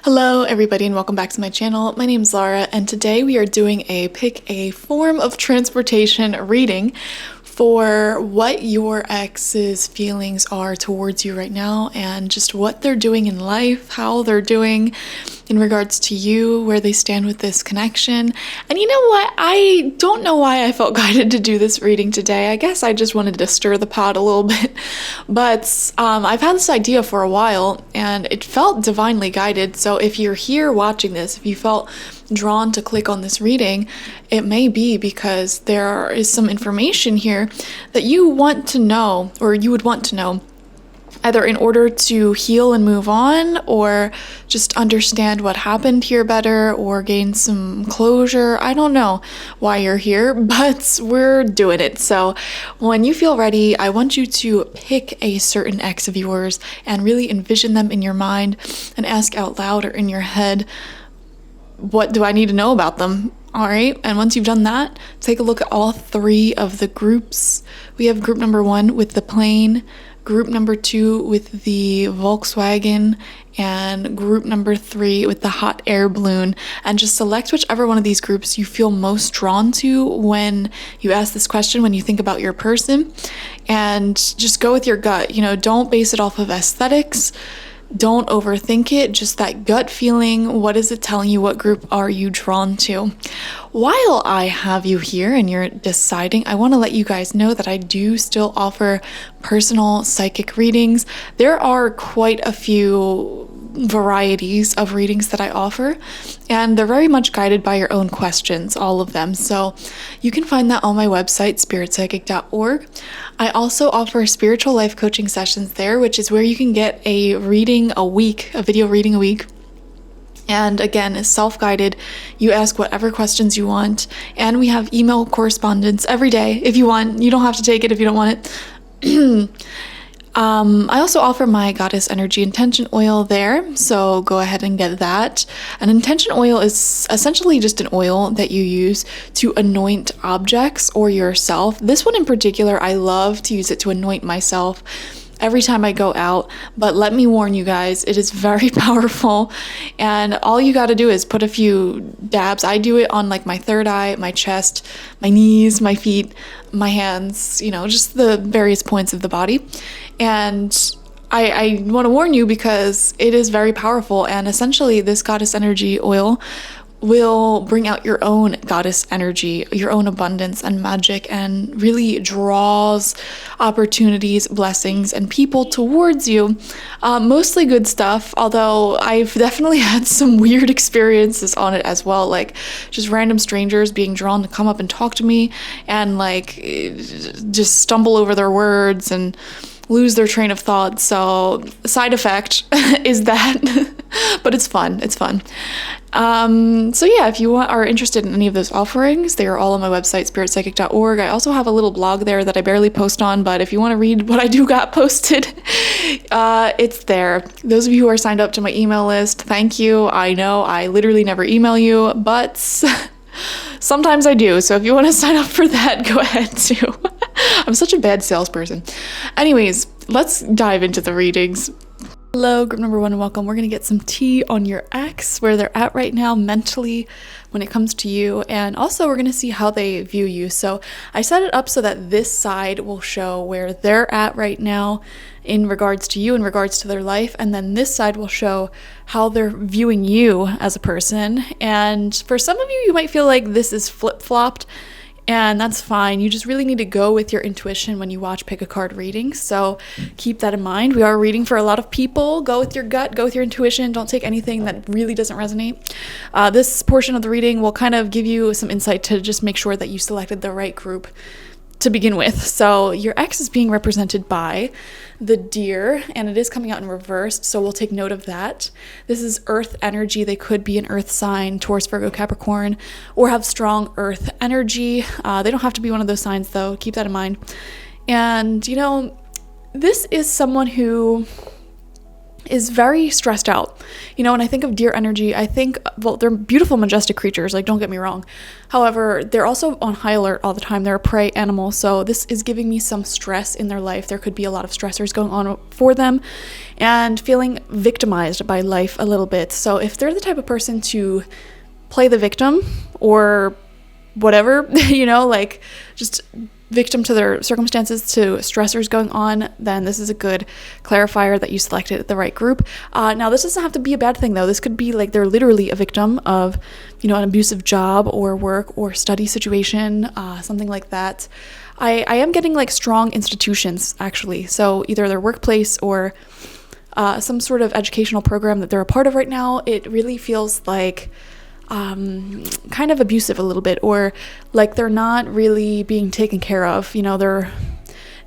Hello everybody and welcome back to my channel. My name is Laura and today we are doing a pick a form of transportation reading for what your ex's feelings are towards you right now and just what they're doing in life, how they're doing in regards to you, where they stand with this connection. And you know what? I don't know why I felt guided to do this reading today. I guess I just wanted to stir the pot a little bit. But I've had this idea for a while and it felt divinely guided. So if you're here watching this, if you felt drawn to click on this reading, it may be because there is some information here that you want to know, or you would want to know, either in order to heal and move on, or just understand what happened here better, or gain some closure. I don't know why you're here, but we're doing it. So when you feel ready, I want you to pick a certain ex of yours and really envision them in your mind and ask out loud or in your head, what do I need to know about them? All right, and once you've done that, take a look at all three of the groups. We have group number 1 with the plane, group number 2 with the Volkswagen, and group number 3 with the hot air balloon. And just select whichever one of these groups you feel most drawn to when you ask this question, when you think about your person, and just go with your gut. You know, don't base it off of aesthetics. Don't overthink it, just that gut feeling. What is it telling you? What group are you drawn to? While I have you here and you're deciding, I want to let you guys know that I do still offer personal psychic readings. There are quite a few varieties of readings that I offer, and they're very much guided by your own questions, all of them. So you can find that on my website, spiritpsychic.org. I also offer spiritual life coaching sessions there, which is where you can get a reading a week, a video reading a week. And again, it's self-guided. You ask whatever questions you want, and we have email correspondence every day if you want. You don't have to take it if you don't want it. I also offer my Goddess Energy Intention Oil there, so go ahead and get that. An intention oil is essentially just an oil that you use to anoint objects or yourself. This one in particular, I love to use it to anoint myself every time I go out, but let me warn you guys, it is very powerful, and all you got to do is put a few dabs. I do it on like my third eye, my chest, my knees, my feet, my hands, you know, just the various points of the body. And I want to warn you because it is very powerful, and essentially this Goddess Energy Oil will bring out your own goddess energy, your own abundance and magic, and really draws opportunities, blessings, and people towards you. Mostly good stuff, although I've definitely had some weird experiences on it as well, like just random strangers being drawn to come up and talk to me and like just stumble over their words and lose their train of thought. So side effect is that, but it's fun. It's fun. So yeah, if you are interested in any of those offerings, they are all on my website, spiritpsychic.org. I also have a little blog there that I barely post on, but if you want to read what I do got posted, it's there. Those of you who are signed up to my email list, thank you. I know I literally never email you, but sometimes I do. So if you want to sign up for that, go ahead too. I'm such a bad salesperson. Anyways, let's dive into the readings. Hello, group number 1, and welcome. We're going to get some tea on your ex, where they're at right now mentally when it comes to you, and also we're going to see how they view you. So I set it up so that this side will show where they're at right now in regards to you, in regards to their life, and then this side will show how they're viewing you as a person. And for some of you, you might feel like this is flip-flopped, and that's fine. You just really need to go with your intuition when you watch pick a card readings. So keep that in mind. We are reading for a lot of people. Go with your gut, go with your intuition. Don't take anything that really doesn't resonate. This portion of the reading will kind of give you some insight to just make sure that you selected the right group to begin with. So your ex is being represented by the deer, and it is coming out in reversed, so we'll take note of that. This is earth energy. They could be an earth sign, Taurus, Virgo, Capricorn, or have strong earth energy. They don't have to be one of those signs though. Keep that in mind. And you know, this is someone who is very stressed out. When I think of deer energy, I think, well, they're beautiful, majestic creatures, like, don't get me wrong. However, they're also on high alert all the time. They're a prey animal, so this is giving me some stress in their life. There could be a lot of stressors going on for them and feeling victimized by life a little bit. So if they're the type of person to play the victim or whatever, like just victim to their circumstances, to stressors going on, then this is a good clarifier that you selected the right group. Now, this doesn't have to be a bad thing, though. This could be like they're literally a victim of, an abusive job or work or study situation, something like that. I am getting like strong institutions, actually. So either their workplace or some sort of educational program that they're a part of right now. It really feels like kind of abusive a little bit, or like they're not really being taken care of. Their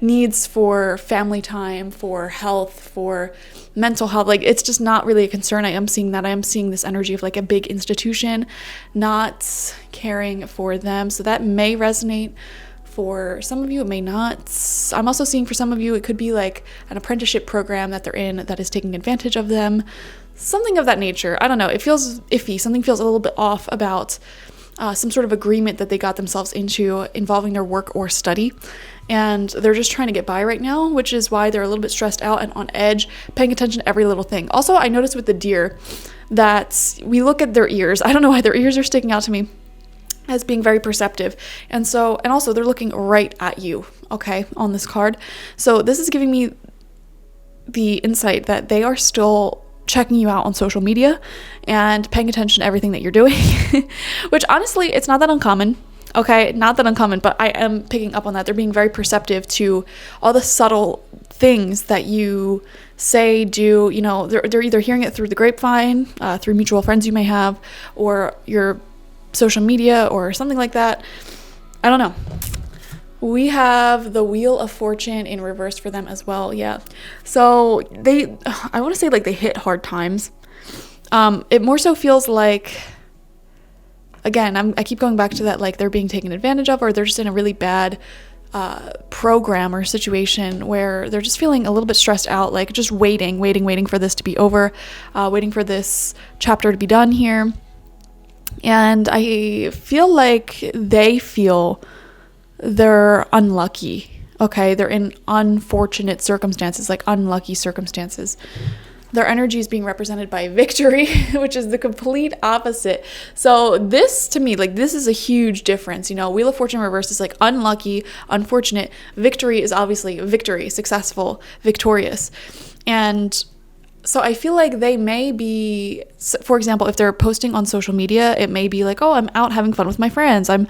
needs for family time, for health, for mental health, like it's just not really a concern. I am seeing this energy of like a big institution not caring for them. So that may resonate for some of you, it may not. I'm also seeing for some of you, it could be like an apprenticeship program that they're in that is taking advantage of them. Something of that nature. I don't know. It feels iffy. Something feels a little bit off about some sort of agreement that they got themselves into involving their work or study. And they're just trying to get by right now, which is why they're a little bit stressed out and on edge, paying attention to every little thing. Also, I noticed with the deer that we look at their ears. I don't know why their ears are sticking out to me as being very perceptive. And also they're looking right at you, okay, on this card. So this is giving me the insight that they are still checking you out on social media and paying attention to everything that you're doing, which honestly, it's not that uncommon. Okay, not that uncommon, but I am picking up on that. They're being very perceptive to all the subtle things that you say, do. They're either hearing it through the grapevine, through mutual friends you may have, or your social media or something like that. I don't know. We have the Wheel of Fortune in reverse for them as well. Yeah. So I want to say like they hit hard times. It more so feels like, again, I keep going back to that, like they're being taken advantage of, or they're just in a really bad program or situation where they're just feeling a little bit stressed out, like just waiting for this to be over, waiting for this chapter to be done here. And I feel like they feel they're unlucky. Okay, they're in unfortunate circumstances, like unlucky circumstances. Their energy is being represented by victory, which is the complete opposite. So this, to me, like this is a huge difference. Wheel of Fortune reversed is like unlucky, unfortunate. Victory is obviously victory, successful, victorious. And so I feel like they may be, for example, if they're posting on social media, it may be like, oh, I'm out having fun with my friends. I'm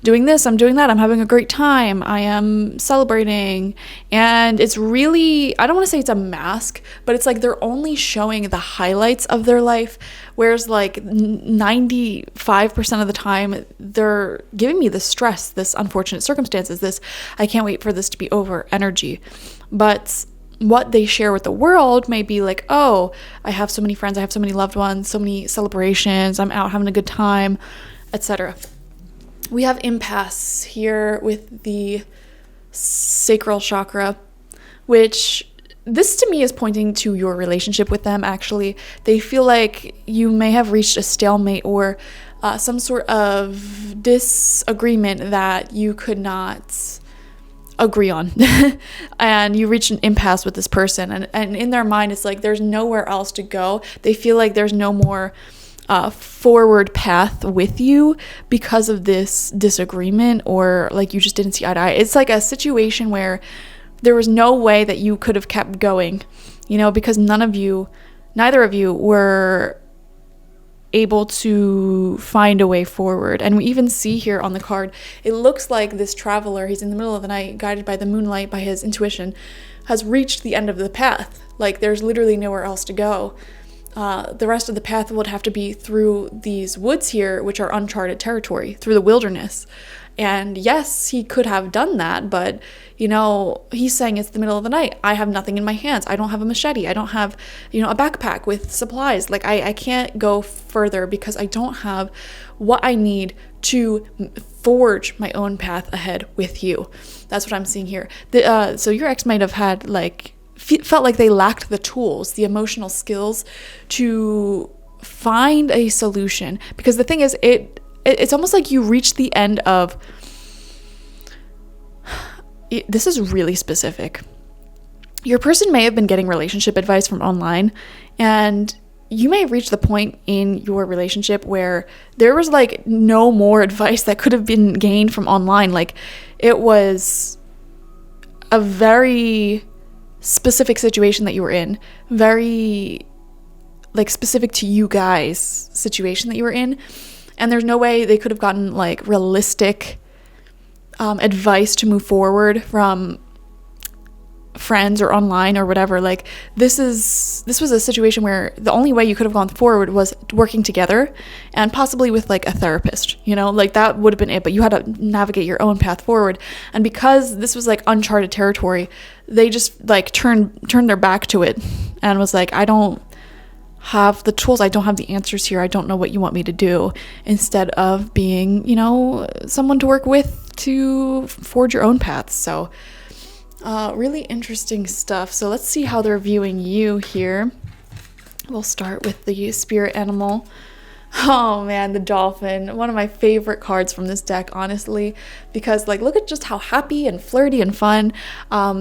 doing this, I'm doing that. I'm having a great time. I am celebrating. And it's really, I don't want to say it's a mask, but it's like they're only showing the highlights of their life. Whereas like 95% of the time, they're giving me this stress, this unfortunate circumstances, this I can't wait for this to be over energy. But what they share with the world may be like, oh, I have so many friends, I have so many loved ones, so many celebrations, I'm out having a good time, etc. We have impasse here with the sacral chakra, which this to me is pointing to your relationship with them, actually. They feel like you may have reached a stalemate or some sort of disagreement that you could not agree on and you reach an impasse with this person, and in their mind it's like there's nowhere else to go. They feel like there's no more forward path with you because of this disagreement, or like you just didn't see eye to eye. It's like a situation where there was no way that you could have kept going, because neither of you were able to find a way forward. And we even see here on the card, it looks like this traveler, he's in the middle of the night, guided by the moonlight, by his intuition, has reached the end of the path. Like there's literally nowhere else to go. The rest of the path would have to be through these woods here, which are uncharted territory, through the wilderness. And yes, he could have done that, but he's saying it's the middle of the night. I have nothing in my hands. I don't have a machete. I don't have, a backpack with supplies. Like I can't go further because I don't have what I need to forge my own path ahead with you. That's what I'm seeing here. So your ex might have had like felt like they lacked the tools, the emotional skills to find a solution. Because the thing is, it's almost like you reach the end of, this is really specific. Your person may have been getting relationship advice from online, and you may have reached the point in your relationship where there was like no more advice that could have been gained from online. Like, it was a very specific situation that you were in, very like specific to you guys situation that you were in, and there's no way they could have gotten like realistic advice to move forward from friends or online or whatever. Like, this was a situation where the only way you could have gone forward was working together, and possibly with like a therapist, you know, like that would have been it. But you had to navigate your own path forward, and because this was like uncharted territory, they just like turned their back to it and was like, I don't have the tools, I don't have the answers here, I don't know what you want me to do, instead of being, you know, someone to work with to forge your own paths. So really interesting stuff. So let's see how they're viewing you here. We'll start with the spirit animal. Oh man, the dolphin. One of my favorite cards from this deck, honestly, because like, look at just how happy and flirty and fun.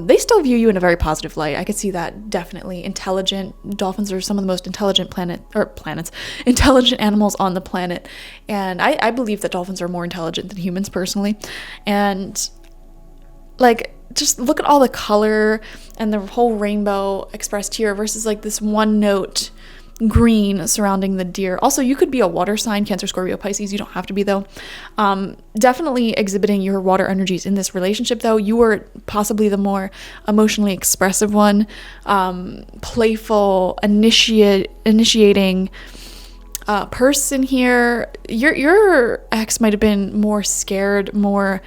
They still view you in a very positive light. I could see that, definitely. Intelligent. Dolphins are some of the most intelligent intelligent animals on the planet. And I believe that dolphins are more intelligent than humans personally. And like, just look at all the color and the whole rainbow expressed here versus like this one note green surrounding the deer. Also, you could be a water sign, Cancer, Scorpio, Pisces. You don't have to be, though. Definitely exhibiting your water energies in this relationship, though. You were possibly the more emotionally expressive one, playful, initiating person here. Your ex might have been more scared, more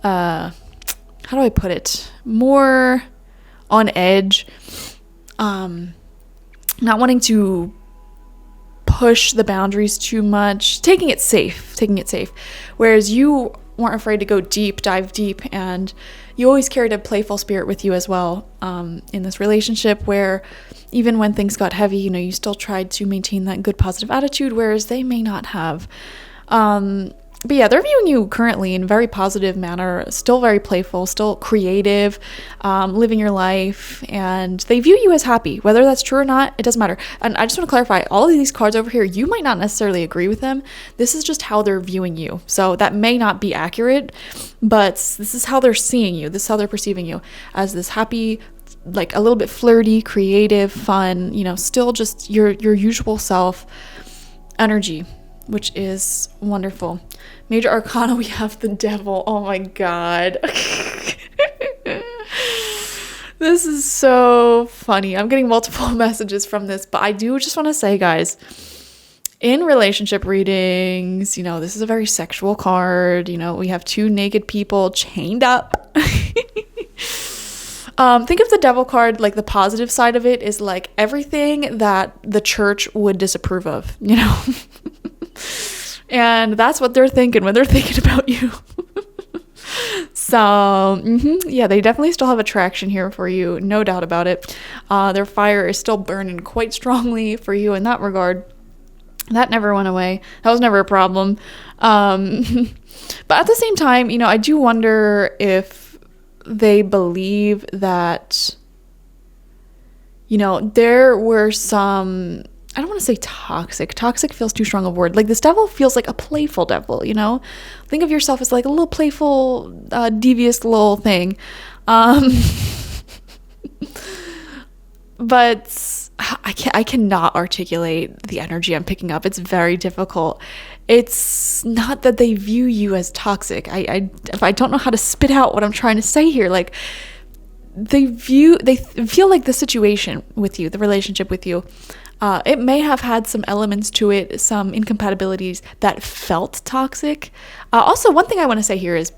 how do I put it? More on edge. Not wanting to push the boundaries too much, taking it safe, whereas you weren't afraid to dive deep, and you always carried a playful spirit with you as well, in this relationship, where even when things got heavy, you know, you still tried to maintain that good positive attitude, whereas they may not have. But yeah, they're viewing you currently in a very positive manner, still very playful, still creative, living your life, and they view you as happy. Whether that's true or not, it doesn't matter. And I just want to clarify, all of these cards over here, you might not necessarily agree with them. This is just how they're viewing you. So that may not be accurate, but this is how they're seeing you. This is how they're perceiving you, as this happy, like a little bit flirty, creative, fun, you know, still just your usual self energy, which is wonderful. Major Arcana, we have the Devil. Oh my god. This is so funny. I'm getting multiple messages from this, but I do just want to say, guys, in relationship readings, you know, this is a very sexual card. You know, we have two naked people chained up. Think of the Devil card, like the positive side of it is like everything that the church would disapprove of, you know? And that's what they're thinking when they're thinking about you. So, yeah, they definitely still have attraction here for you, no doubt about it. Their fire is still burning quite strongly for you in that regard. That never went away. That was never a problem. But at the same time, you know, I do wonder if they believe that, you know, there were some, I don't want to say toxic. Toxic feels too strong a word. Like, this devil feels like a playful devil, you know? Think of yourself as like a little playful, devious little thing. But I cannot articulate the energy I'm picking up. It's very difficult. It's not that they view you as toxic. If I don't know how to spit out what I'm trying to say here, like, they feel like the situation with you, the relationship with you, it may have had some elements to it, some incompatibilities that felt toxic. Also, one thing I want to say here is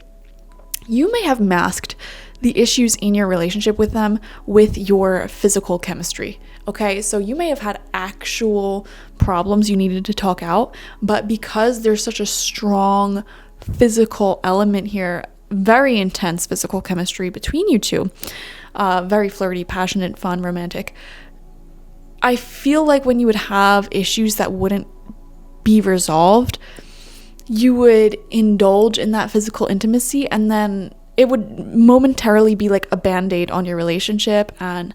you may have masked the issues in your relationship with them with your physical chemistry. Okay, so you may have had actual problems you needed to talk out, but because there's such a strong physical element here, very intense physical chemistry between you two, very flirty, passionate, fun, romantic. I feel like when you would have issues that wouldn't be resolved, you would indulge in that physical intimacy, and then it would momentarily be like a band-aid on your relationship, and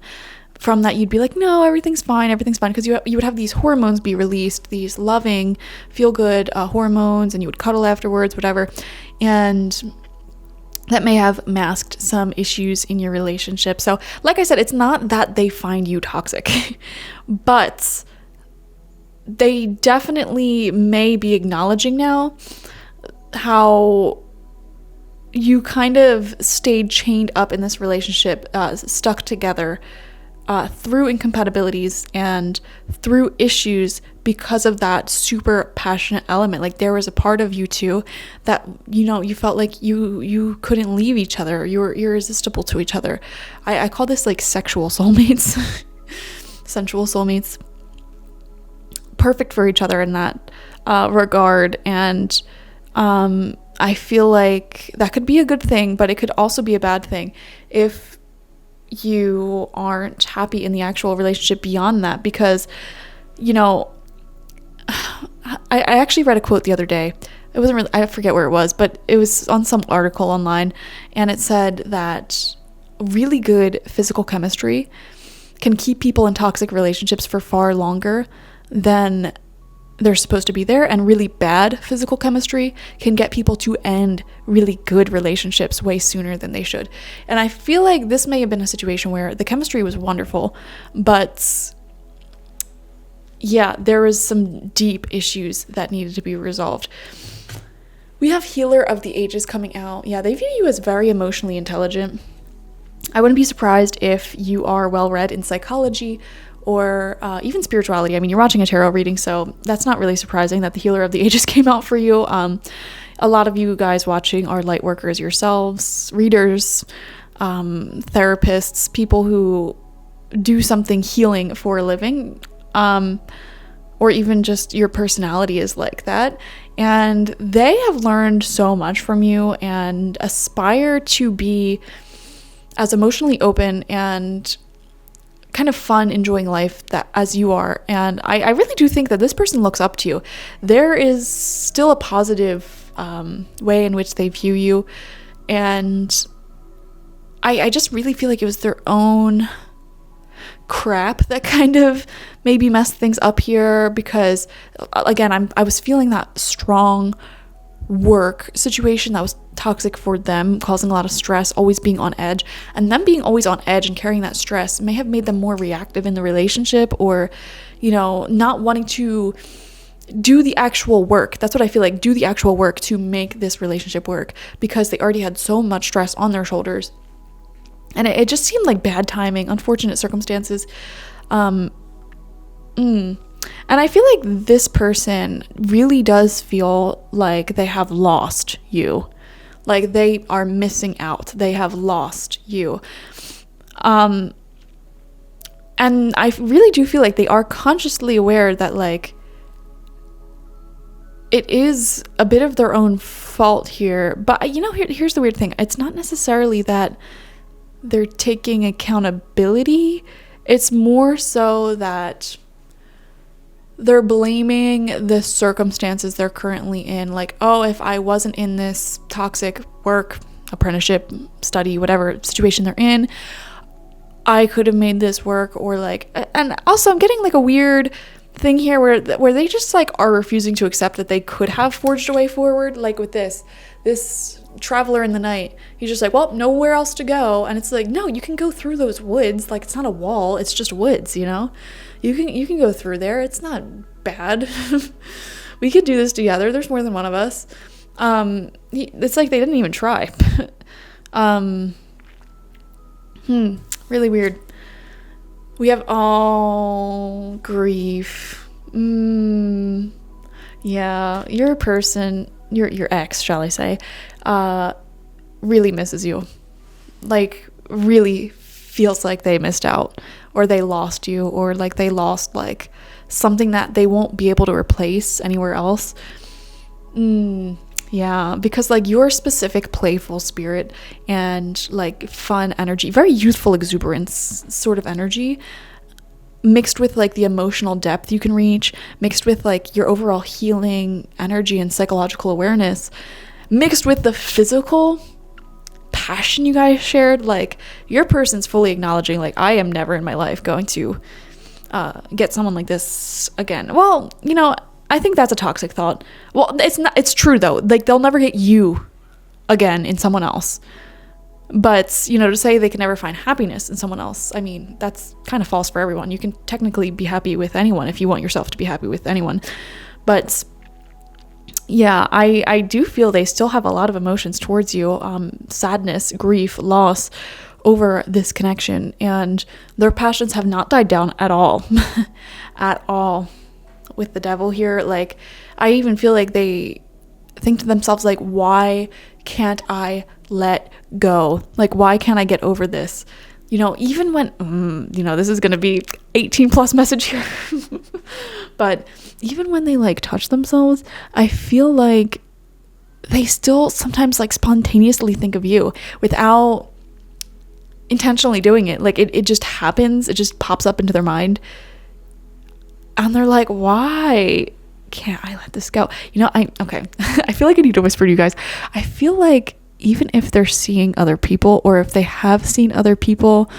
from that you'd be like, no, everything's fine, because you would have these hormones be released, these loving, feel-good hormones, and you would cuddle afterwards, whatever, and that may have masked some issues in your relationship. So like I said, it's not that they find you toxic, but they definitely may be acknowledging now how you kind of stayed chained up in this relationship, stuck together through incompatibilities and through issues because of that super passionate element. Like there was a part of you two that, you know, you felt like you couldn't leave each other. You were irresistible to each other. I call this like sexual soulmates, sensual soulmates, perfect for each other in that regard. And I feel like that could be a good thing, but it could also be a bad thing if you aren't happy in the actual relationship beyond that, because, you know, I actually read a quote the other day. It wasn't really, I forget where it was, but it was on some article online, and it said that really good physical chemistry can keep people in toxic relationships for far longer than they're supposed to be there, and really bad physical chemistry can get people to end really good relationships way sooner than they should. And I feel like this may have been a situation where the chemistry was wonderful, but yeah, there was some deep issues that needed to be resolved. We have Healer of the Ages coming out. Yeah, they view you as very emotionally intelligent. I wouldn't be surprised if you are well read in psychology or even spirituality. I mean, you're watching a tarot reading, so that's not really surprising that the Healer of the Ages came out for you. A lot of you guys watching are light workers yourselves, readers, therapists, people who do something healing for a living, or even just your personality is like that. And they have learned so much from you and aspire to be as emotionally open and kind of fun, enjoying life that as you are. And I really do think that this person looks up to you. There is still a positive way in which they view you, and I just really feel like it was their own crap that kind of maybe messed things up here, because again, I was feeling that strong work situation that was toxic for them, causing a lot of stress, always being on edge, and them being always on edge and carrying that stress may have made them more reactive in the relationship, or, you know, not wanting to do the actual work. That's what I feel like, do the actual work to make this relationship work, because they already had so much stress on their shoulders, and it just seemed like bad timing, unfortunate circumstances. And I feel like this person really does feel like they have lost you. Like they are missing out. They have lost you. And I really do feel like they are consciously aware that, like, it is a bit of their own fault here. But, you know, here's the weird thing. It's not necessarily that they're taking accountability. It's more so that they're blaming the circumstances they're currently in. Like, oh, if I wasn't in this toxic work, apprenticeship, study, whatever situation they're in, I could have made this work. Or like, and also I'm getting like a weird thing here where they just like are refusing to accept that they could have forged a way forward. Like with this traveler in the night, he's just like, well, nowhere else to go. And it's like, no, you can go through those woods. Like, it's not a wall, it's just woods, you know? You can go through there. It's not bad. We could do this together. There's more than one of us. It's like they didn't even try. Really weird. We have all grief. Yeah, your person, your ex, shall I say, really misses you. Like, really feels like they missed out, or they lost you, or like they lost like something that they won't be able to replace anywhere else. Yeah, because like your specific playful spirit and like fun energy, very youthful exuberance sort of energy, mixed with like the emotional depth you can reach, mixed with like your overall healing energy and psychological awareness, mixed with the physical passion you guys shared, like your person's fully acknowledging like, I am never in my life going to get someone like this again. Well, you know, I think that's a toxic thought. Well, it's true though. Like they'll never get you again in someone else. But, you know, to say they can never find happiness in someone else, I mean, that's kind of false for everyone. You can technically be happy with anyone if you want yourself to be happy with anyone. But yeah, I do feel they still have a lot of emotions towards you, sadness, grief, loss over this connection, and their passions have not died down at all. At all. With the devil here, like I even feel like they think to themselves like, why can't I let go? Like, why can't I get over this? You know, even when you know, this is going to be 18 plus message here. But even when they like touch themselves, I feel like they still sometimes like spontaneously think of you without intentionally doing it. Like it just happens, it just pops up into their mind. And they're like, why can't I let this go? You know, okay. I feel like I need to whisper to you guys. I feel like even if they're seeing other people, or if they have seen other people,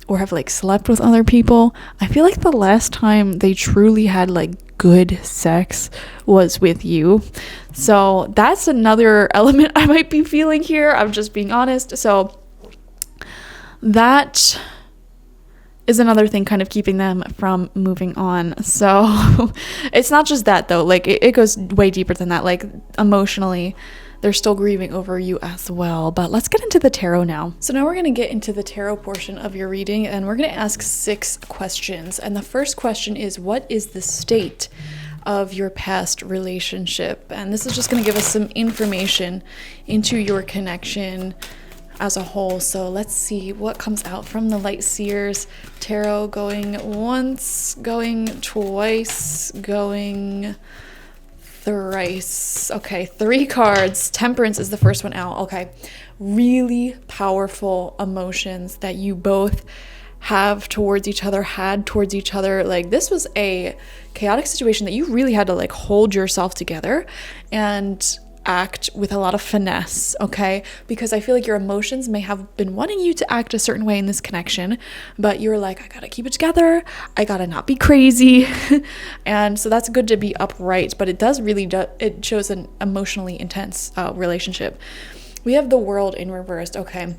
or have like slept with other people, I feel like the last time they truly had like good sex was with you. So that's another element I might be feeling here. I'm just being honest. So that is another thing kind of keeping them from moving on. So it's not just that though, like it goes way deeper than that. Like emotionally, they're still grieving over you as well. But let's get into the tarot now. So now we're going to get into the tarot portion of your reading, and we're going to ask 6 questions. And the first question is, what is the state of your past relationship? And this is just going to give us some information into your connection as a whole. So let's see what comes out from the Light Seers tarot, going once, going twice, going thrice. Okay, 3 cards. Temperance is the first one out. Okay, really powerful emotions that you both have towards each other, had towards each other. Like this was a chaotic situation that you really had to like hold yourself together and act with a lot of finesse, okay? Because I feel like your emotions may have been wanting you to act a certain way in this connection, but you're like, I gotta keep it together, I gotta not be crazy. And so that's good to be upright, but it does really it shows an emotionally intense relationship. We have the World in reversed. Okay,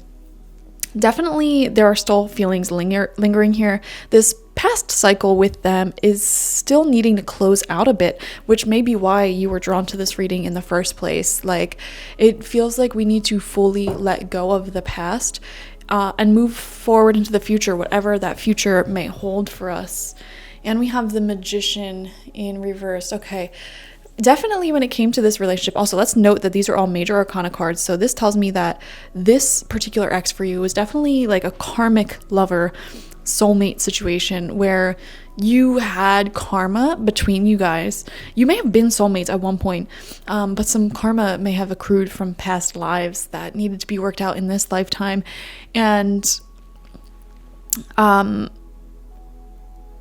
definitely there are still feelings lingering here. This past cycle with them is still needing to close out a bit, which may be why you were drawn to this reading in the first place. Like it feels like we need to fully let go of the past and move forward into the future, whatever that future may hold for us. And we have the Magician in reverse. Okay, definitely when it came to this relationship, also let's note that these are all major arcana cards. So this tells me that this particular ex for you was definitely like a karmic lover, soulmate situation where you had karma between you guys. You may have been soulmates at one point, but some karma may have accrued from past lives that needed to be worked out in this lifetime. And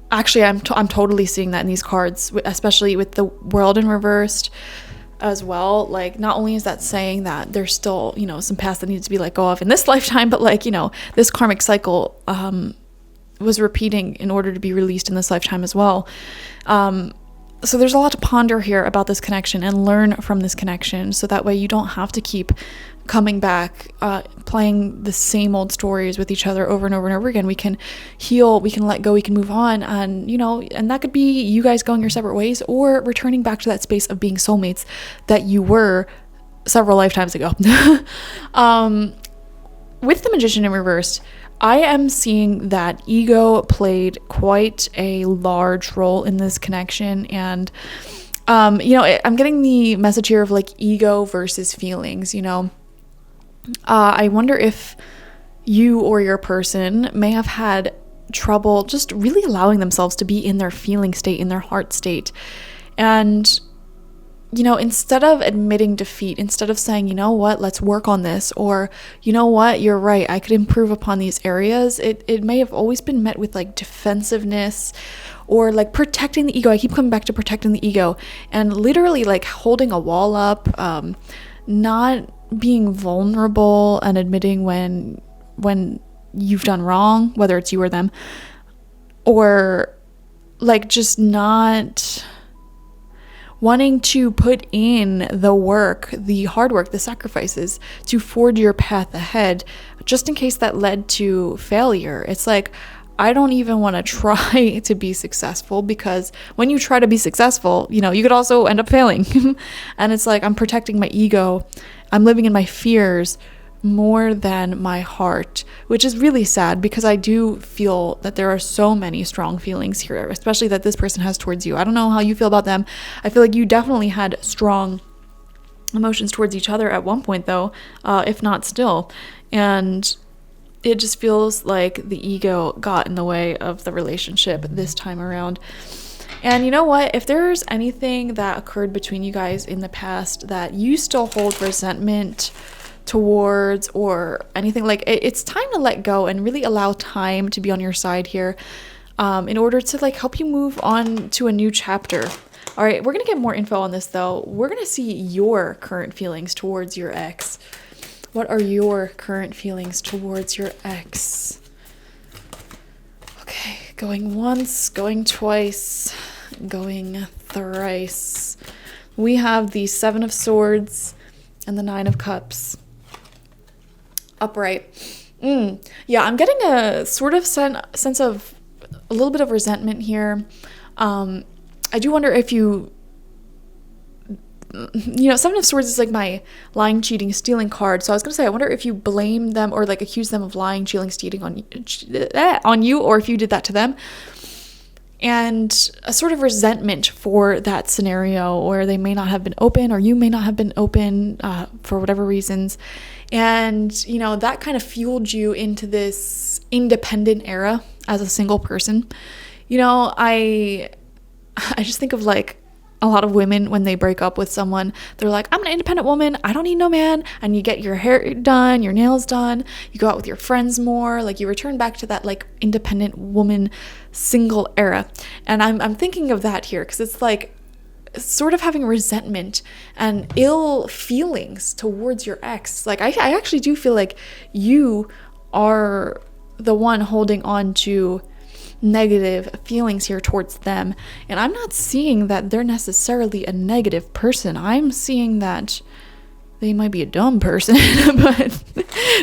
actually I'm totally seeing that in these cards, especially with the World in reversed as well. Like not only is that saying that there's still, you know, some past that needs to be let go of in this lifetime, but like, you know, this karmic cycle was repeating in order to be released in this lifetime as well. So there's a lot to ponder here about this connection and learn from this connection, so that way you don't have to keep coming back, playing the same old stories with each other over and over and over again. We can heal, we can let go, we can move on, and you know, and that could be you guys going your separate ways or returning back to that space of being soulmates that you were several lifetimes ago. With the Magician in reverse, I am seeing that ego played quite a large role in this connection. And, you know, I'm getting the message here of like ego versus feelings, you know. I wonder if you or your person may have had trouble just really allowing themselves to be in their feeling state, in their heart state. And instead of admitting defeat, instead of saying, you know what, let's work on this, or you know what, you're right, I could improve upon these areas, it may have always been met with like defensiveness or like protecting the ego. I keep coming back to protecting the ego and literally like holding a wall up, not being vulnerable and admitting when you've done wrong, whether it's you or them, or like just not wanting to put in the work, the hard work, the sacrifices to forge your path ahead, just in case that led to failure. It's like, I don't even want to try to be successful, because when you try to be successful, you could also end up failing. And it's like, I'm protecting my ego. I'm living in my fears more than my heart, which is really sad, because I do feel that there are so many strong feelings here, especially that this person has towards you. I don't know how you feel about them. I feel like you definitely had strong emotions towards each other at one point though, if not still. And it just feels like the ego got in the way of the relationship this time around. And you know what? If there's anything that occurred between you guys in the past that you still hold resentment towards, or anything, like it's time to let go and really allow time to be on your side here, in order to like help you move on to a new chapter. All right, we're gonna get more info on this though. We're gonna see your current feelings towards your ex. What are your current feelings towards your ex? Okay, going once, going twice, going thrice. We have the 7 of Swords and the 9 of Cups. Upright. Yeah, I'm getting a sort of sense of a little bit of resentment here. I do wonder if you 7 of Swords is like my lying, cheating, stealing card. So I was going to say, I wonder if you blame them or like accuse them of lying, cheating, stealing on you, or if you did that to them. And a sort of resentment for that scenario, where they may not have been open, or you may not have been open for whatever reasons. And, that kind of fueled you into this independent era as a single person. I just think of like a lot of women when they break up with someone, they're like, I'm an independent woman, I don't need no man. And you get your hair done, your nails done, you go out with your friends more, like you return back to that like independent woman single era. And I'm thinking of that here, because it's like sort of having resentment and ill feelings towards your ex. Like I actually do feel like you are the one holding on to negative feelings here towards them. And I'm not seeing that they're necessarily a negative person. I'm seeing that they might be a dumb person, but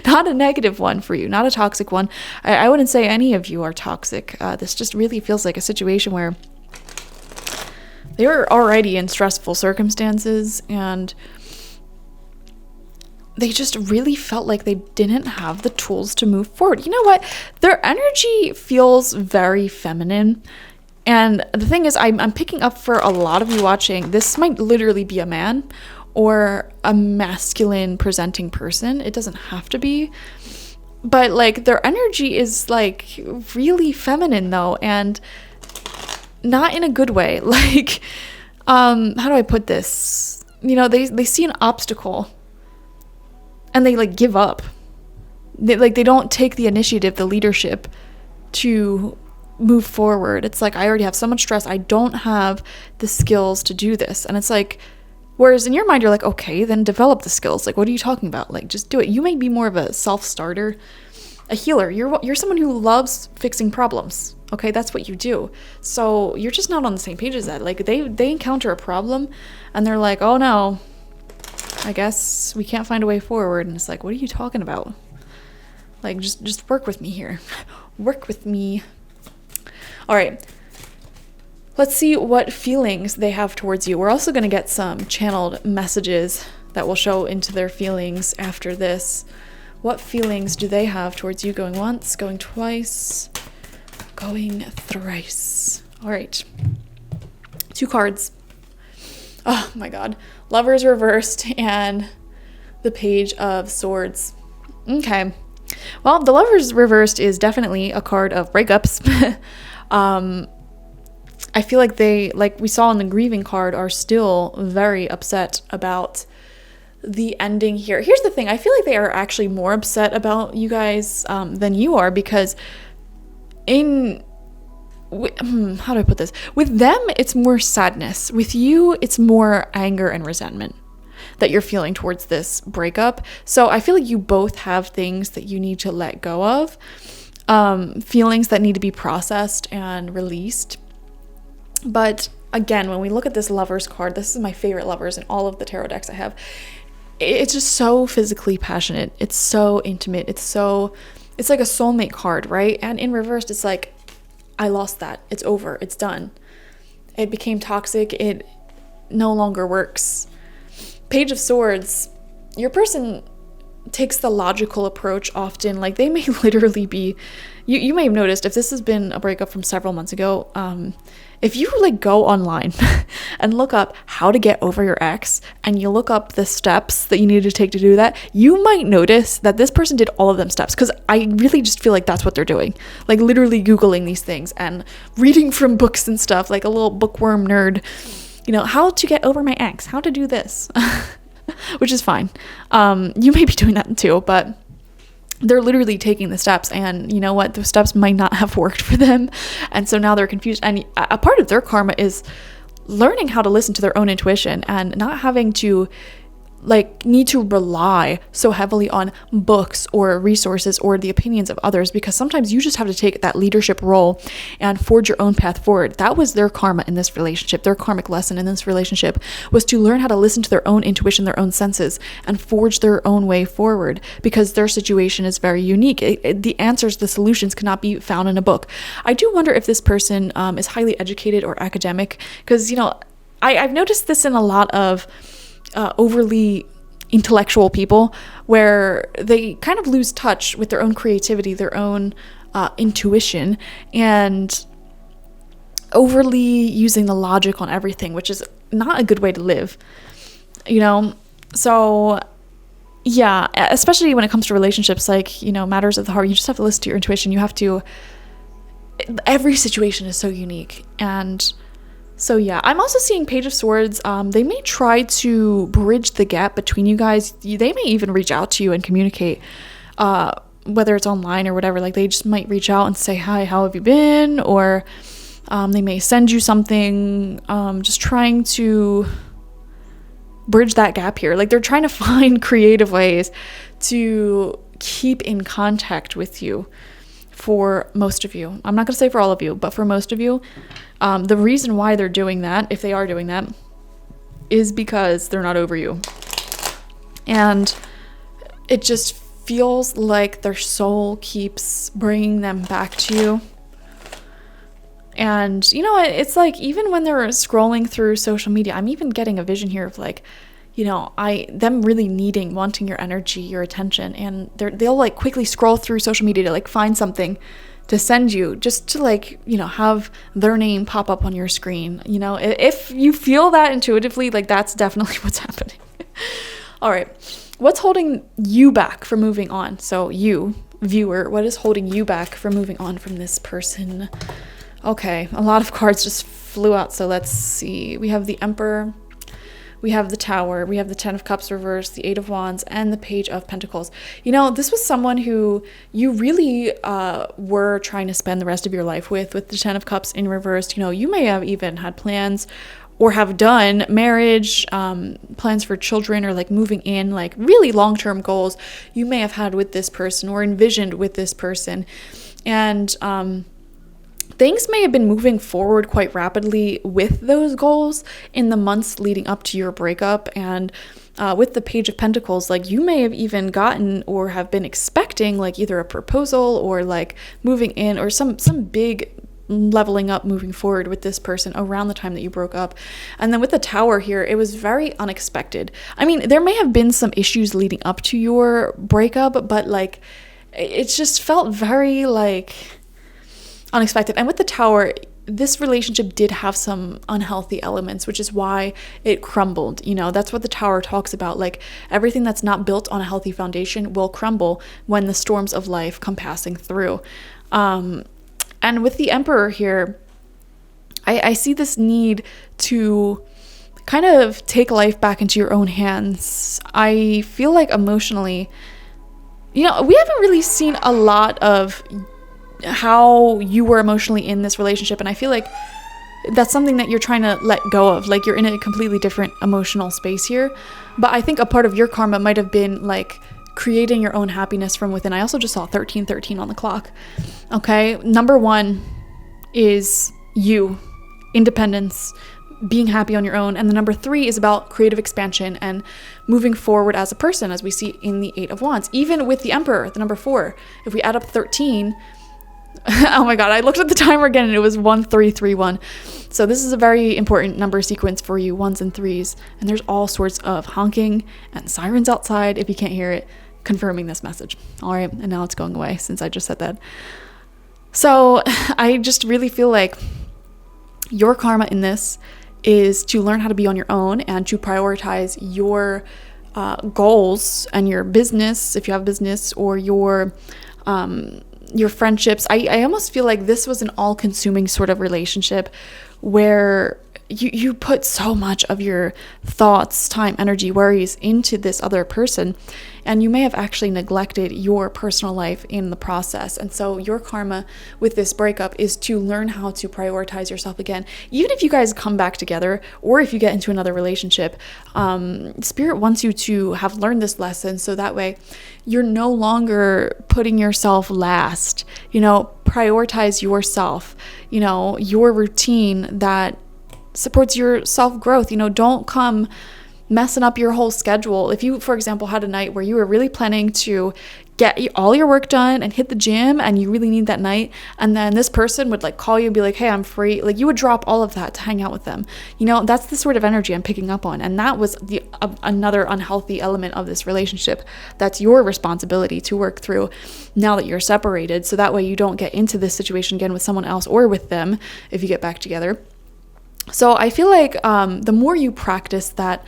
not a negative one for you, not a toxic one. I wouldn't say any of you are toxic. This just really feels like a situation where they were already in stressful circumstances, and they just really felt like they didn't have the tools to move forward. You know what? Their energy feels very feminine. And the thing is, I'm picking up for a lot of you watching, this might literally be a man or a masculine presenting person. It doesn't have to be. But like their energy is like really feminine though, and not in a good way. Like, how do I put this? They see an obstacle and they like give up. They don't take the initiative, the leadership to move forward. It's like, I already have so much stress, I don't have the skills to do this. And it's like, whereas in your mind you're like, okay, then develop the skills. Like, what are you talking about? Like, just do it. You may be more of a self-starter, a healer. You're someone who loves fixing problems. Okay, that's what you do. So you're just not on the same page as that. Like they encounter a problem and they're like, oh no, I guess we can't find a way forward. And it's like, what are you talking about? Like, just work with me here. Work with me. All right. Let's see what feelings they have towards you. We're also going to get some channeled messages that will show into their feelings after this. What feelings do they have towards you? Going once, going twice, going thrice. All right. 2 cards. Oh my God. Lovers reversed and the Page of Swords. Okay. Well, the Lovers reversed is definitely a card of breakups. I feel like they, like we saw in the grieving card, are still very upset about the ending here. Here's the thing. I feel like they are actually more upset about you guys than you are, because how do I put this? With them, it's more sadness. With you, it's more anger and resentment that you're feeling towards this breakup. So I feel like you both have things that you need to let go of, feelings that need to be processed and released. But again, when we look at this Lovers card, this is my favorite Lovers in all of the tarot decks I have. It's just so physically passionate. It's so intimate. It's like a soulmate card, right? And in reverse, it's like, I lost that. It's over. It's done. It became toxic. It no longer works. Page of Swords, your person takes the logical approach often. Like, they may literally be, you may have noticed, if this has been a breakup from several months ago, if you like go online and look up how to get over your ex, and you look up the steps that you need to take to do that, you might notice that this person did all of them steps, because I really just feel like that's what they're doing. Like, literally Googling these things and reading from books and stuff, like a little bookworm nerd, how to get over my ex, how to do this, which is fine. You may be doing that too, but they're literally taking the steps, and you know what? Those steps might not have worked for them. And so now they're confused. And a part of their karma is learning how to listen to their own intuition and not having to need to rely so heavily on books or resources or the opinions of others, because sometimes you just have to take that leadership role and forge your own path forward. That was their karma in this relationship. Their karmic lesson in this relationship was to learn how to listen to their own intuition, their own senses, and forge their own way forward, because their situation is very unique. The answers, the solutions cannot be found in a book. I do wonder if this person is highly educated or academic, because, I've noticed this in a lot of overly intellectual people, where they kind of lose touch with their own creativity, their own intuition, and overly using the logic on everything, which is not a good way to live, So yeah, especially when it comes to relationships, matters of the heart, you just have to listen to your intuition. Every situation is so unique. And so yeah, I'm also seeing Page of Swords. They may try to bridge the gap between you guys. They may even reach out to you and communicate, whether it's online or whatever. Like, they just might reach out and say, hi, how have you been? Or they may send you something, just trying to bridge that gap here. Like, they're trying to find creative ways to keep in contact with you. For most of you, I'm not going to say for all of you, but for most of you, the reason why they're doing that, if they are doing that, is because they're not over you. And it just feels like their soul keeps bringing them back to you. And it's like, even when they're scrolling through social media, I'm even getting a vision here of them really wanting your energy, your attention, and they'll quickly scroll through social media to find something to send you, just to have their name pop up on your screen. If you feel that intuitively, that's definitely what's happening. All right, what's holding you back from moving on? So you, viewer, what is holding you back from moving on from this person? Okay, a lot of cards just flew out, so let's see. We have the Emperor, we have the Tower, we have the Ten of Cups reversed, the Eight of Wands, and the Page of Pentacles. This was someone who you really were trying to spend the rest of your life with the Ten of Cups in reversed. You may have even had plans or have done marriage, plans for children, or moving in, really long-term goals you may have had with this person or envisioned with this person. And things may have been moving forward quite rapidly with those goals in the months leading up to your breakup. And with the Page of Pentacles, you may have even gotten or have been expecting either a proposal or moving in, or some big leveling up moving forward with this person around the time that you broke up. And then with the Tower here, it was very unexpected. I mean, there may have been some issues leading up to your breakup, but it just felt very unexpected. And with the Tower, this relationship did have some unhealthy elements, which is why it crumbled. That's what the Tower talks about. Everything that's not built on a healthy foundation will crumble when the storms of life come passing through. And with the Emperor here, I see this need to kind of take life back into your own hands. I feel like emotionally, we haven't really seen a lot of how you were emotionally in this relationship. And I feel like that's something that you're trying to let go of. Like, you're in a completely different emotional space here. But I think a part of your karma might have been like creating your own happiness from within. I also just saw 1313 on the clock. Okay. Number one is you, independence, being happy on your own. And the number 3 is about creative expansion and moving forward as a person, as we see in the 8 of Wands. Even with the Emperor, the number 4, if we add up 13, oh my God, I looked at the timer again and it was 1331. So this is a very important number sequence for you, 1s and 3s. And there's all sorts of honking and sirens outside, if you can't hear it, confirming this message. All right, and now it's going away since I just said that. So I just really feel like your karma in this is to learn how to be on your own and to prioritize your goals and your business, if you have business, or your friendships. I almost feel like this was an all-consuming sort of relationship where you put so much of your thoughts, time, energy, worries into this other person, and you may have actually neglected your personal life in the process. And so your karma with this breakup is to learn how to prioritize yourself again. Even if you guys come back together, or if you get into another relationship, Spirit wants you to have learned this lesson, so that way you're no longer putting yourself last. Prioritize yourself, your routine that supports your self-growth. Don't come messing up your whole schedule. If you, for example, had a night where you were really planning to get all your work done and hit the gym, and you really need that night, and then this person would call you and be like, hey, I'm free. You would drop all of that to hang out with them. That's the sort of energy I'm picking up on. And that was another unhealthy element of this relationship. That's your responsibility to work through now that you're separated. So that way you don't get into this situation again with someone else or with them if you get back together. So I feel like the more you practice that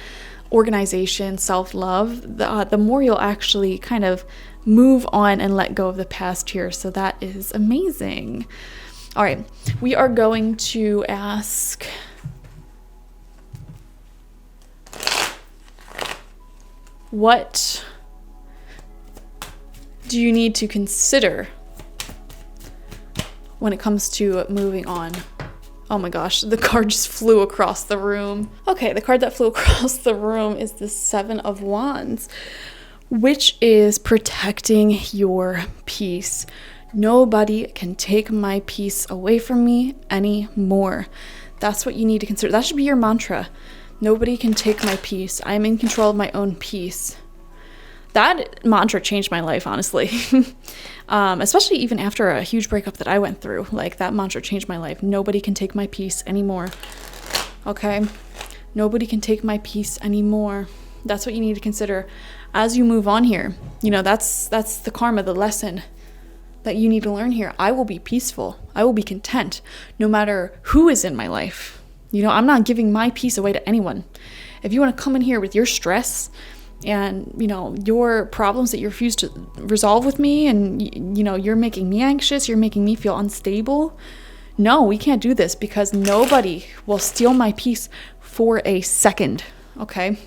organization, self-love, the more you'll actually kind of move on and let go of the past here. So that is amazing. All right, we are going to ask, what do you need to consider when it comes to moving on? Oh my gosh, the card just flew across the room. Okay, the card that flew across the room is the 7 of Wands, which is protecting your peace. Nobody can take my peace away from me anymore. That's what you need to consider. That should be your mantra. Nobody can take my peace. I am in control of my own peace. That mantra changed my life, honestly. Especially even after a huge breakup that I went through. That mantra changed my life. Nobody can take my peace anymore. Okay? Nobody can take my peace anymore. That's what you need to consider as you move on here. That's the karma, the lesson that you need to learn here. I will be peaceful. I will be content no matter who is in my life. I'm not giving my peace away to anyone. If you want to come in here with your stress and your problems that you refuse to resolve with me, and you're making me anxious, you're making me feel unstable, no, we can't do this, because nobody will steal my peace for a second. Okay,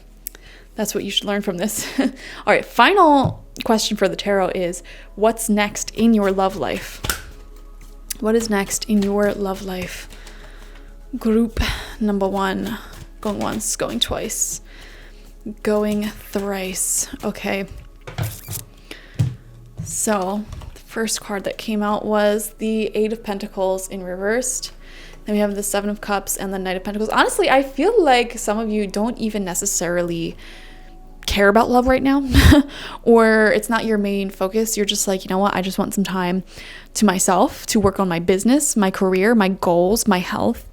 that's what you should learn from this. All right, final question for the tarot is, what's next in your love life? What is next in your love life? Group number 1, going once, going twice, going thrice. Okay, so the first card that came out was the 8 of Pentacles in reversed. Then we have the 7 of Cups and the Knight of Pentacles. Honestly, I feel like some of you don't even necessarily care about love right now, or it's not your main focus. You're just like, what, I just want some time to myself to work on my business, my career, my goals, my health.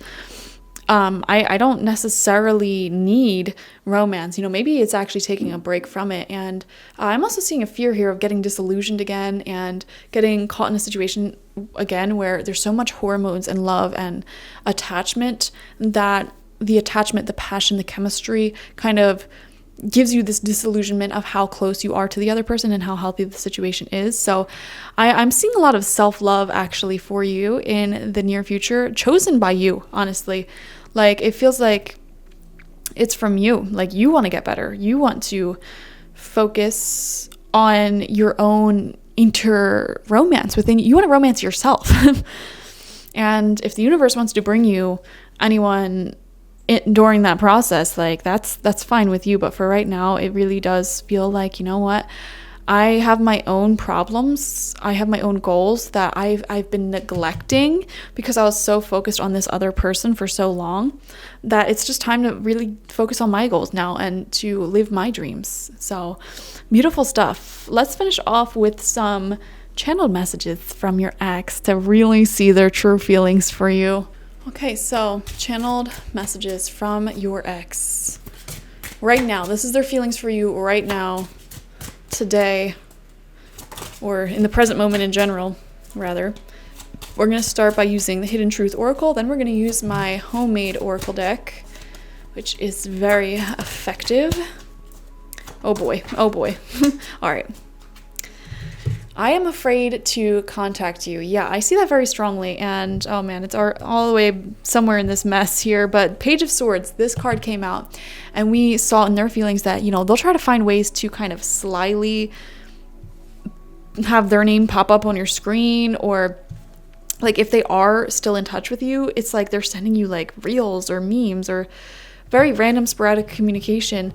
I don't necessarily need romance. Maybe it's actually taking a break from it. And I'm also seeing a fear here of getting disillusioned again and getting caught in a situation again where there's so much hormones and love and attachment that the attachment, the passion, the chemistry kind of gives you this disillusionment of how close you are to the other person and how healthy the situation is. So I'm seeing a lot of self-love actually for you in the near future, chosen by you, honestly. Like, it feels like it's from you. Like, you want to get better. You want to focus on your own inner romance within you. You want to romance yourself. And if the universe wants to bring you anyone during that process, like, that's fine with you. But for right now, it really does feel like, you know what? I have my own problems. I have my own goals that I've been neglecting because I was so focused on this other person for so long that it's just time to really focus on my goals now and to live my dreams. So beautiful stuff. Let's finish off with some channeled messages from your ex to really see their true feelings for you. Okay, so channeled messages from your ex. Right now, this is their feelings for you right now. Today, or in the present moment in general, rather. We're going to start by using the Hidden Truth Oracle. Then we're going to use my homemade Oracle deck, which is very effective. Oh boy. All right. I am afraid to contact you. Yeah, I see that very strongly. And oh man, it's all the way somewhere in this mess here. But Page of Swords, this card came out. And we saw in their feelings that, you know, they'll try to find ways to kind of slyly have their name pop up on your screen. Or like if they are still in touch with you, it's like they're sending you like reels or memes or very random sporadic communication.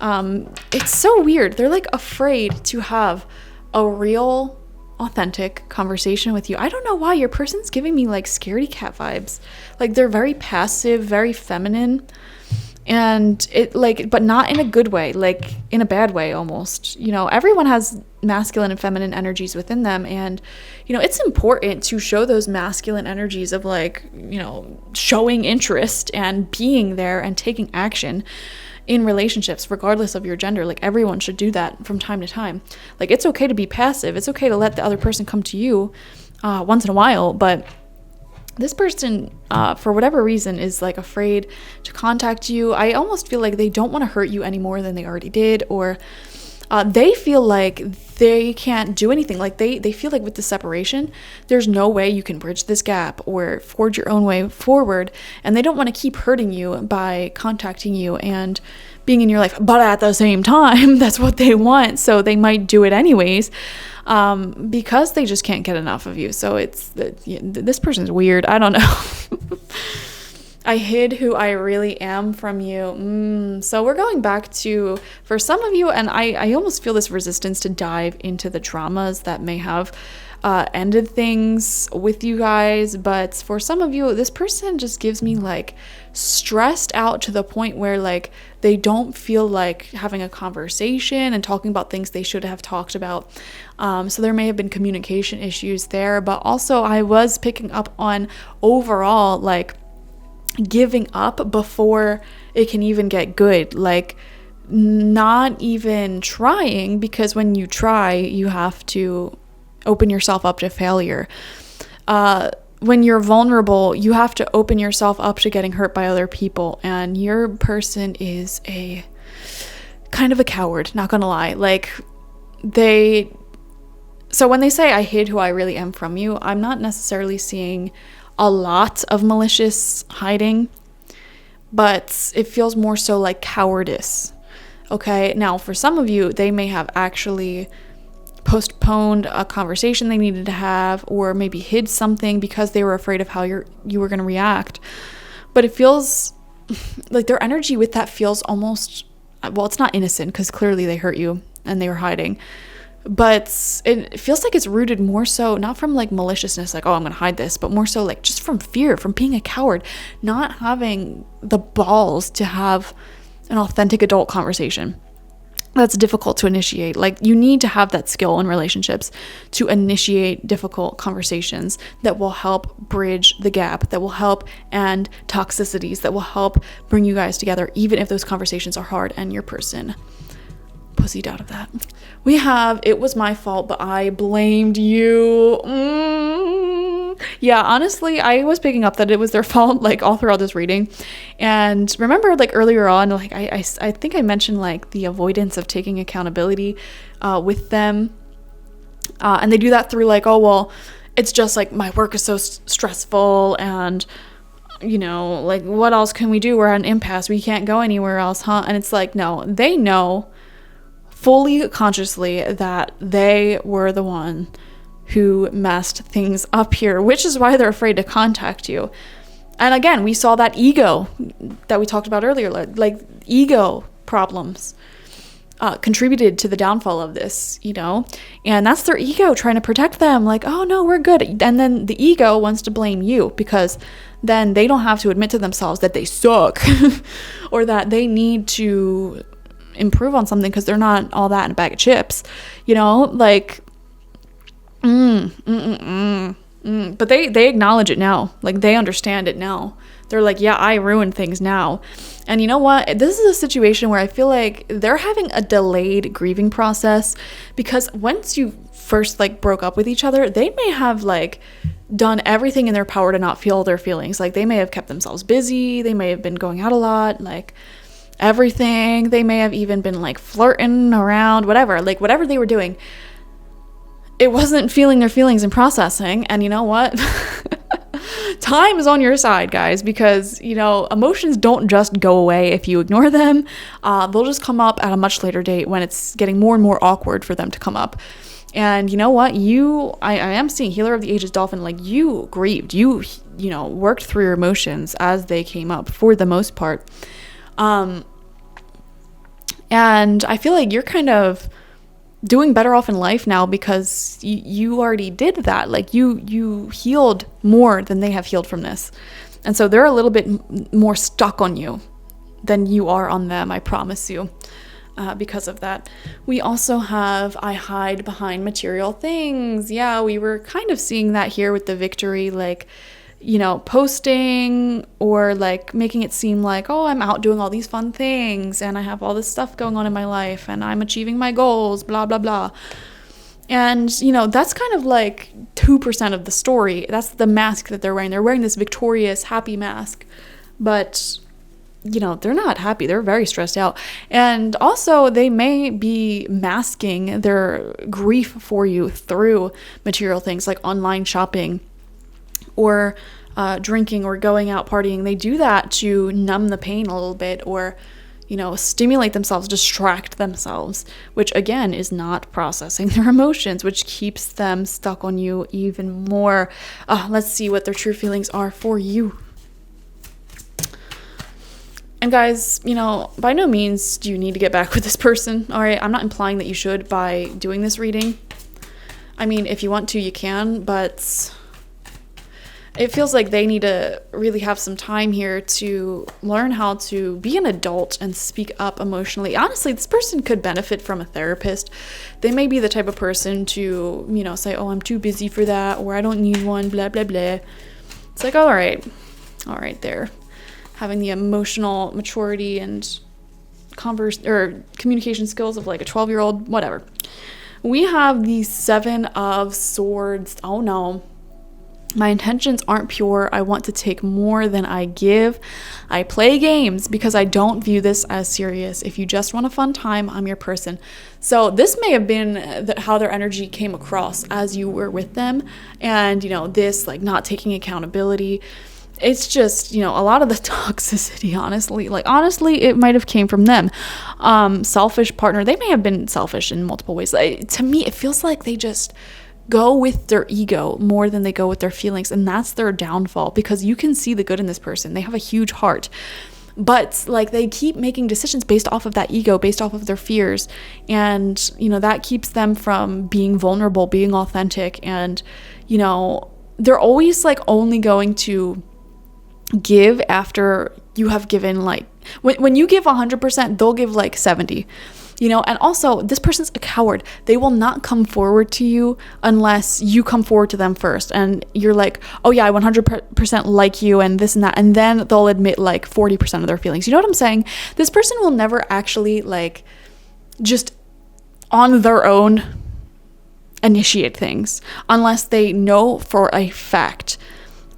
It's so weird. They're like afraid to have a real, authentic conversation with you. I don't know why. Your person's giving me like scaredy cat vibes. Like they're very passive, very feminine, and it like, but not in a good way, like in a bad way almost. You know, everyone has masculine and feminine energies within them, and you know, it's important to show those masculine energies of like, you know, showing interest and being there and taking action in relationships, regardless of your gender. Like everyone should do that from time to time. Like it's okay to be passive. It's okay to let the other person come to you once in a while. But this person, for whatever reason, is like afraid to contact you. I almost feel like they don't want to hurt you any more than they already did, or they feel like they can't do anything. Like they feel like with the separation, there's no way you can bridge this gap or forge your own way forward. And they don't want to keep hurting you by contacting you and being in your life. But at the same time, that's what they want. So they might do it anyways because they just can't get enough of you. So this person's weird. I don't know. I hid who I really am from you. So we're going back to, for some of you, and I almost feel this resistance to dive into the dramas that may have ended things with you guys. But for some of you, this person just gives me like stressed out to the point where like they don't feel like having a conversation and talking about things they should have talked about. So there may have been communication issues there, but also I was picking up on overall like giving up before it can even get good, like not even trying, because when you try, you have to open yourself up to failure. When you're vulnerable, you have to open yourself up to getting hurt by other people, and your person is a kind of a coward, not gonna lie. Like so when they say I hid who I really am from you, I'm not necessarily seeing a lot of malicious hiding, but it feels more so like cowardice. Okay, now for some of you, they may have actually postponed a conversation they needed to have, or maybe hid something because they were afraid of how you were going to react. But it feels like their energy with that feels almost, well, it's not innocent because clearly they hurt you and they were hiding. But it feels like it's rooted more so, not from like maliciousness, like, oh, I'm going to hide this, but more so like just from fear, from being a coward, not having the balls to have an authentic adult conversation. That's difficult to initiate. Like you need to have that skill in relationships to initiate difficult conversations that will help bridge the gap, that will help end toxicities, that will help bring you guys together, even if those conversations are hard and your person pussied out of that. We have, it was my fault, but I blamed you. Yeah, honestly, I was picking up that it was their fault, like all throughout this reading. And remember, like earlier on, like I think I mentioned like the avoidance of taking accountability with them. And they do that through like, oh, well, it's just like my work is so stressful, and you know, like what else can we do? We're at an impasse. We can't go anywhere else, huh? And it's like, no, they know fully consciously that they were the one who messed things up here, which is why they're afraid to contact you. And again, we saw that ego that we talked about earlier, like ego problems contributed to the downfall of this, you know, and that's their ego trying to protect them. Like, oh no, we're good. And then the ego wants to blame you, because then they don't have to admit to themselves that they suck or that they need to improve on something because they're not all that in a bag of chips, you know, like, but they acknowledge it now. Like, they understand it now. They're like, yeah, I ruined things now. And you know what? This is a situation where I feel like they're having a delayed grieving process, because once you first like broke up with each other, they may have like done everything in their power to not feel their feelings. Like, they may have kept themselves busy. They may have been going out a lot, like everything. They may have even been like flirting around, whatever, like whatever they were doing. It wasn't feeling their feelings and processing. And you know what? Time is on your side, guys, because, you know, emotions don't just go away if you ignore them. They'll just come up at a much later date when it's getting more and more awkward for them to come up. And you know what? I am seeing Healer of the Ages Dolphin, like, you grieved. You know, worked through your emotions as they came up for the most part. And I feel like you're kind of doing better off in life now, because you already did that. Like, you healed more than they have healed from this. And so they're a little bit more stuck on you than you are on them, I promise you. Because of that. We also have I hide behind material things. Yeah, we were kind of seeing that here with the victory, like, you know, posting or like making it seem like, oh, I'm out doing all these fun things and I have all this stuff going on in my life and I'm achieving my goals, blah, blah, blah. And, you know, that's kind of like 2% of the story. That's the mask that they're wearing. They're wearing this victorious, happy mask. But, you know, they're not happy. They're very stressed out. And also, they may be masking their grief for you through material things like online shopping or drinking or going out partying. They do that to numb the pain a little bit, or, you know, stimulate themselves, distract themselves, which again is not processing their emotions, which keeps them stuck on you even more. Let's see what their true feelings are for you. And guys, you know, by no means do you need to get back with this person, all right? I'm not implying that you should by doing this reading. I mean, if you want to, you can, but it feels like they need to really have some time here to learn how to be an adult and speak up emotionally. Honestly, this person could benefit from a therapist. They may be the type of person to, you know, say, oh, I'm too busy for that, or I don't need one, blah, blah, blah. It's like, all right, there. Having the emotional maturity and communication skills of like a 12-year-old, whatever. We have the 7 of Swords. Oh no. My intentions aren't pure. I want to take more than I give. I play games because I don't view this as serious. If you just want a fun time, I'm your person. So this may have been how their energy came across as you were with them. And, you know, this like not taking accountability. It's just, you know, a lot of the toxicity, honestly, it might have came from them. Selfish partner. They may have been selfish in multiple ways. To me, it feels like they just go with their ego more than they go with their feelings. And that's their downfall, because you can see the good in this person. They have a huge heart. But like, they keep making decisions based off of that ego, based off of their fears. And, you know, that keeps them from being vulnerable, being authentic. And, you know, they're always like only going to give after you have given, like, when you give 100%, they'll give like 70, you know. And also, this person's a coward. They will not come forward to you unless you come forward to them first and you're like, oh yeah, I 100% like you and this and that, and then they'll admit like 40% of their feelings. You know what I'm saying? This person will never actually like just on their own initiate things unless they know for a fact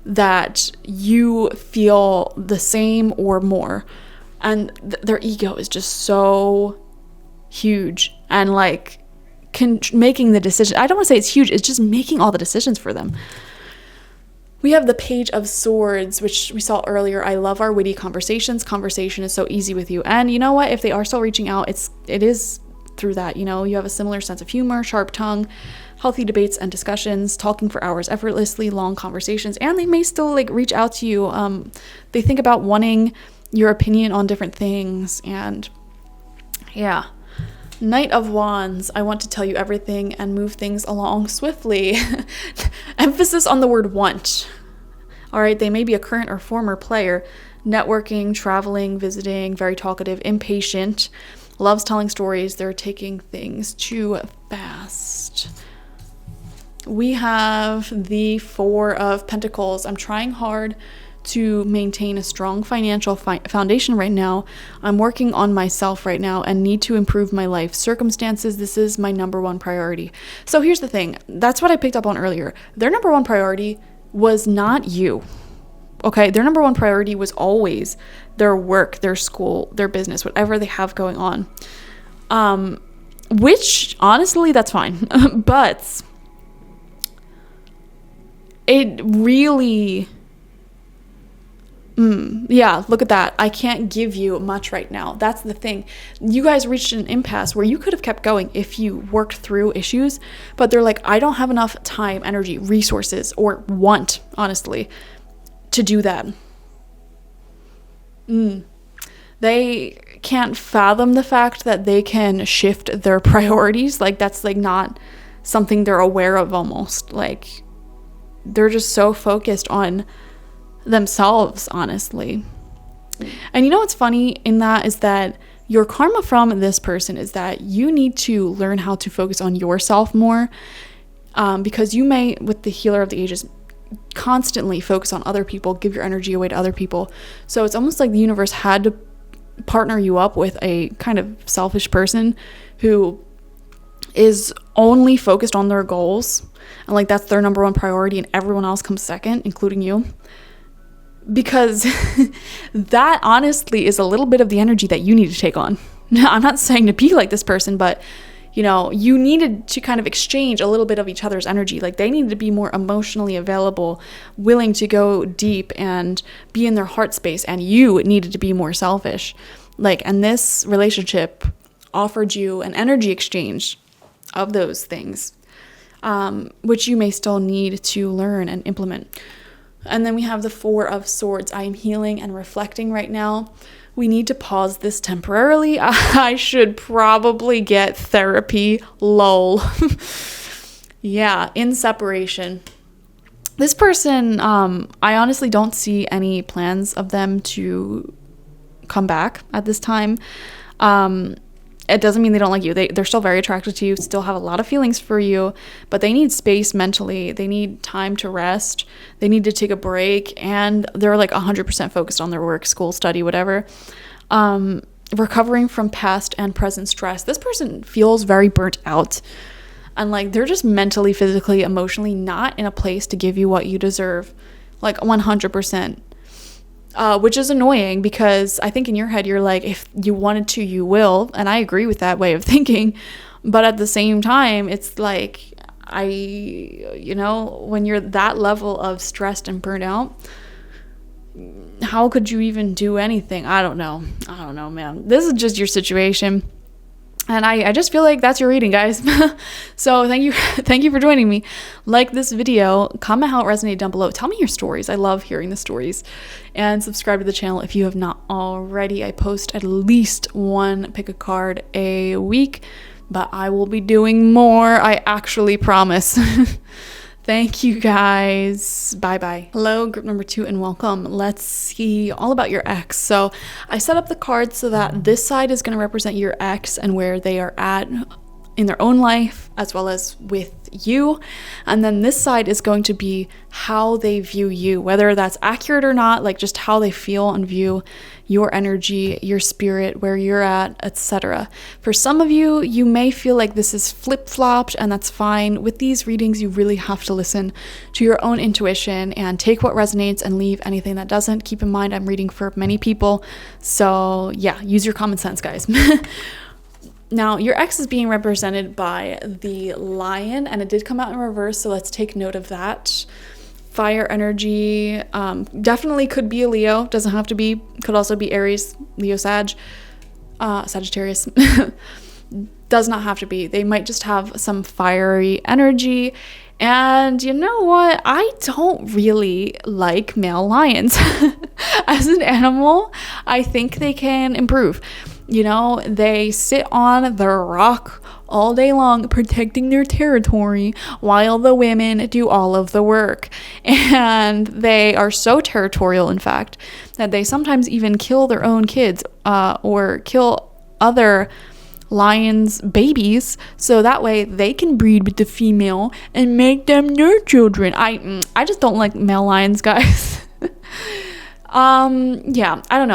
that you feel the same or more. And their ego is just so huge, and like making the decision. I don't want to say it's huge, it's just making all the decisions for them. We have the Page of Swords, which we saw earlier. I love our witty conversations. Conversation is so easy with you. And you know what? If they are still reaching out, it is through that. You know, you have a similar sense of humor, sharp tongue, healthy debates and discussions, talking for hours effortlessly, long conversations, and they may still like reach out to you. They think about wanting your opinion on different things, and yeah. Knight of Wands, I want to tell you everything and move things along swiftly. Emphasis on the word want. All right, they may be a current or former player, networking, traveling, visiting, very talkative, impatient, loves telling stories. They're taking things too fast. We have the Four of Pentacles. I'm trying hard to maintain a strong financial foundation right now. I'm working on myself right now and need to improve my life circumstances. This is my number one priority. So here's the thing. That's what I picked up on earlier. Their number one priority was not you. Okay, their number one priority was always their work, their school, their business, whatever they have going on. Which honestly, that's fine. But it really yeah, look at that. I can't give you much right now. That's the thing. You guys reached an impasse where you could have kept going if you worked through issues, but they're like, I don't have enough time, energy, resources, or want, honestly, to do that. They can't fathom the fact that they can shift their priorities. Like, that's like not something they're aware of almost. Like, they're just so focused on themselves, honestly. And you know what's funny in that is that your karma from this person is that you need to learn how to focus on yourself more, because you may, with the Healer of the Ages, constantly focus on other people, give your energy away to other people. So it's almost like the universe had to partner you up with a kind of selfish person who is only focused on their goals, and like that's their number one priority, and everyone else comes second, including you. Because that honestly is a little bit of the energy that you need to take on. Now, I'm not saying to be like this person, but you know, you needed to kind of exchange a little bit of each other's energy. Like, they needed to be more emotionally available, willing to go deep and be in their heart space, and you needed to be more selfish. Like, and this relationship offered you an energy exchange of those things, which you may still need to learn and implement. And then we have the Four of Swords. I am healing and reflecting right now. We need to pause this temporarily. I should probably get therapy. Lol. Yeah, in separation. This person, I honestly don't see any plans of them to come back at this time. It doesn't mean they don't like you. They're still very attracted to you, still have a lot of feelings for you, but they need space mentally. They need time to rest. They need to take a break, and they're like 100% focused on their work, school, study, whatever. Recovering from past and present stress. This person feels very burnt out, and like they're just mentally, physically, emotionally not in a place to give you what you deserve, like 100%. Which is annoying, because I think in your head you're like, if you wanted to, you will, and I agree with that way of thinking, but at the same time it's like, you know, when you're that level of stressed and burnt out, how could you even do anything? I don't know, man. This is just your situation. And I just feel like that's your reading, guys. So thank you for joining me. Like this video, comment how it resonated down below. Tell me your stories. I love hearing the stories. And subscribe to the channel if you have not already. I post at least one pick a card a week, but I will be doing more. I actually promise. Thank you, guys. Bye-bye. Hello, group number 2, and welcome. Let's see all about your ex. So I set up the cards so that this side is going to represent your ex and where they are at in their own life as well as with you. And then this side is going to be how they view you, whether that's accurate or not, like just how they feel and view your energy, your spirit, where you're at, etc. For some of you, you may feel like this is flip-flopped, and that's fine. With these readings, you really have to listen to your own intuition and take what resonates and leave anything that doesn't. Keep in mind, I'm reading for many people, so yeah, use your common sense, guys. Now, your ex is being represented by the Lion, and it did come out in reverse, so let's take note of that. Fire energy, definitely could be a Leo, doesn't have to be, could also be Aries, Leo, Sagittarius. Does not have to be. They might just have some fiery energy. And you know what? I don't really like male lions. As an animal, I think they can improve. You know, they sit on the rock all day long protecting their territory while the women do all of the work. And they are so territorial, in fact, that they sometimes even kill their own kids or kill other lions' babies so that way they can breed with the female and make them their children. I just don't like male lions, guys. Yeah, I don't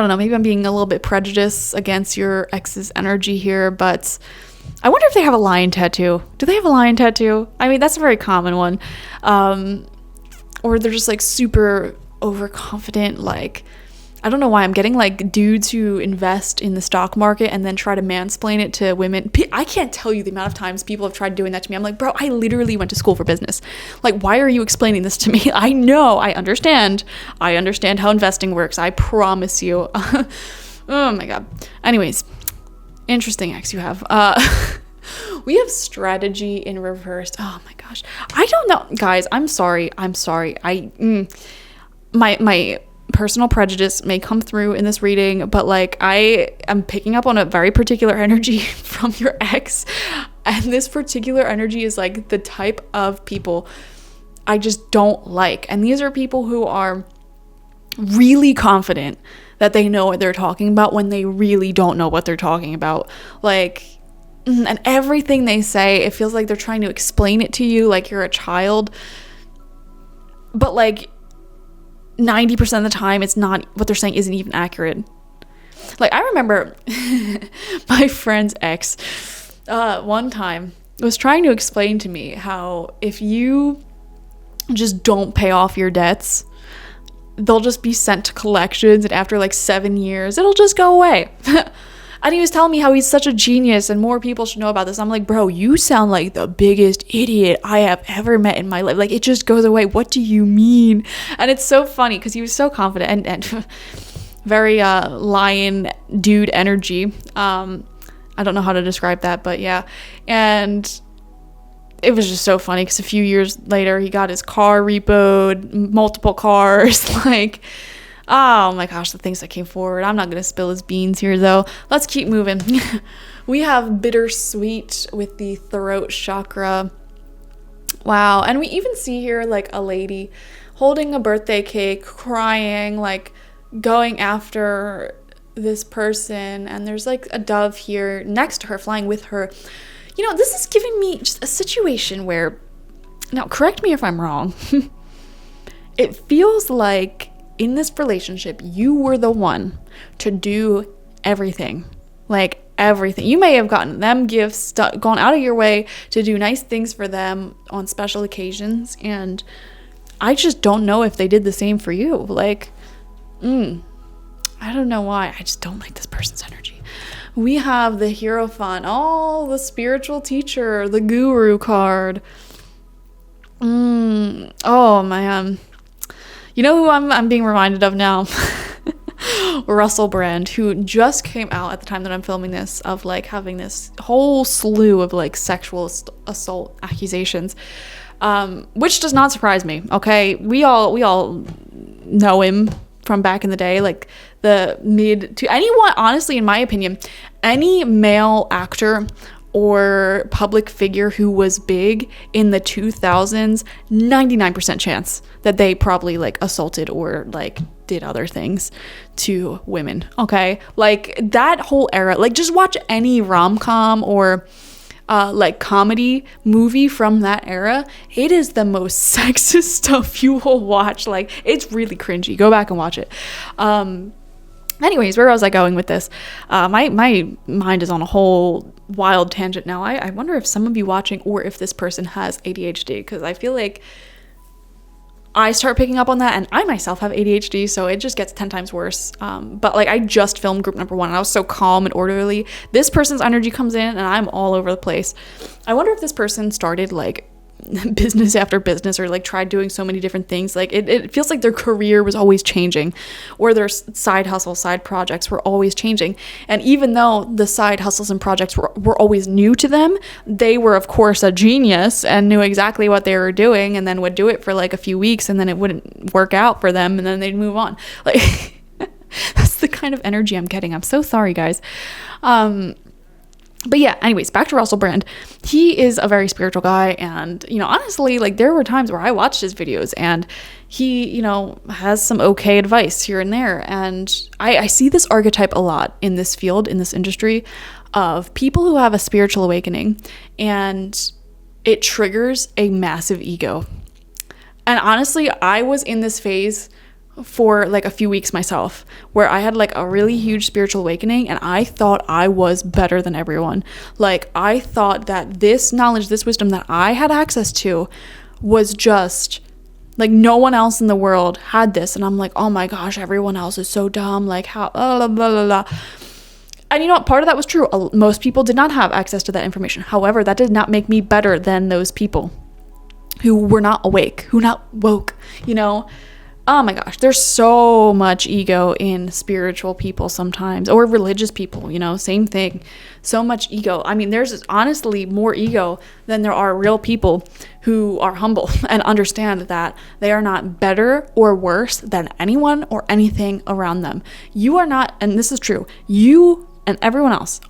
know, maybe I'm being a little bit prejudiced against your ex's energy here, but I wonder if they have a lion tattoo. Do they have a lion tattoo? I mean, that's a very common one. Or they're just like super overconfident, like, I don't know why I'm getting like dudes who invest in the stock market and then try to mansplain it to women. I can't tell you the amount of times people have tried doing that to me. I'm like, bro, I literally went to school for business. Like, why are you explaining this to me? I know, I understand how investing works. I promise you. Oh my God. Anyways, interesting ex you have. We have strategy in reverse. Oh my gosh. I don't know. Guys, I'm sorry. My personal prejudice may come through in this reading, but like I am picking up on a very particular energy from your ex, and this particular energy is like the type of people I just don't like. And these are people who are really confident that they know what they're talking about when they really don't know what they're talking about. Like, and everything they say, it feels like they're trying to explain it to you like you're a child, but like 90% of the time it's not, what they're saying isn't even accurate. Like, I remember my friend's ex one time was trying to explain to me how if you just don't pay off your debts, they'll just be sent to collections, and after like 7 years it'll just go away. And he was telling me how he's such a genius and more people should know about this. I'm like, bro, you sound like the biggest idiot I have ever met in my life. Like, it just goes away. What do you mean? And it's so funny because he was so confident and very lion dude energy. I don't know how to describe that, but yeah. And it was just so funny because a few years later he got his car repoed, multiple cars, like, oh my gosh, the things that came forward. I'm not going to spill his beans here, though. Let's keep moving. We have bittersweet with the throat chakra. Wow. And we even see here like a lady holding a birthday cake, crying, like going after this person. And there's like a dove here next to her, flying with her. You know, this is giving me just a situation where, now correct me if I'm wrong, it feels like in this relationship, you were the one to do everything. Like, everything. You may have gotten them gifts, gone out of your way to do nice things for them on special occasions, and I just don't know if they did the same for you. Like, I don't know why. I just don't like this person's energy. We have the Hierophant. Oh, the spiritual teacher, the guru card. Oh, man. You know who I'm being reminded of now? Russell Brand, who just came out at the time that I'm filming this of like having this whole slew of like sexual assault accusations, which does not surprise me. Okay, we all know him from back in the day, like the mid to anyone, honestly, in my opinion, any male actor or public figure who was big in the 2000s, 99% chance that they probably like assaulted or like did other things to women, okay? Like that whole era, like just watch any rom-com or like comedy movie from that era. It is the most sexist stuff you will watch. Like it's really cringy. Go back and watch it. Anyways, where was I going with this? My mind is on a whole wild tangent now. I wonder if some of you watching or if this person has ADHD, because I feel like I start picking up on that, and I myself have ADHD, so it just gets 10 times worse. But like I just filmed group number 1 and I was so calm and orderly. This person's energy comes in and I'm all over the place. I wonder if this person started like business after business or like tried doing so many different things. Like it feels like their career was always changing, or their side hustle, side projects were always changing. And even though the side hustles and projects were always new to them, they were of course a genius and knew exactly what they were doing, and then would do it for like a few weeks and then it wouldn't work out for them and then they'd move on. Like that's the kind of energy I'm getting. I'm so sorry, guys. But yeah, anyways, back to Russell Brand. He is a very spiritual guy, and, you know, honestly, like there were times where I watched his videos and he, you know, has some okay advice here and there. And I see this archetype a lot in this field, in this industry, of people who have a spiritual awakening and it triggers a massive ego. And honestly, I was in this phase for like a few weeks myself, where I had like a really huge spiritual awakening and I thought I was better than everyone. Like I thought that this knowledge, this wisdom that I had access to was just like no one else in the world had this. And I'm like, oh my gosh, everyone else is so dumb. Like how, blah, blah, blah, blah. And you know what? Part of that was true. Most people did not have access to that information. However, that did not make me better than those people who were not awake, who not woke, you know? Oh my gosh, there's so much ego in spiritual people sometimes, or religious people, you know, same thing. So much ego. I mean, there's honestly more ego than there are real people who are humble and understand that they are not better or worse than anyone or anything around them. You are not, and this is true, you and everyone else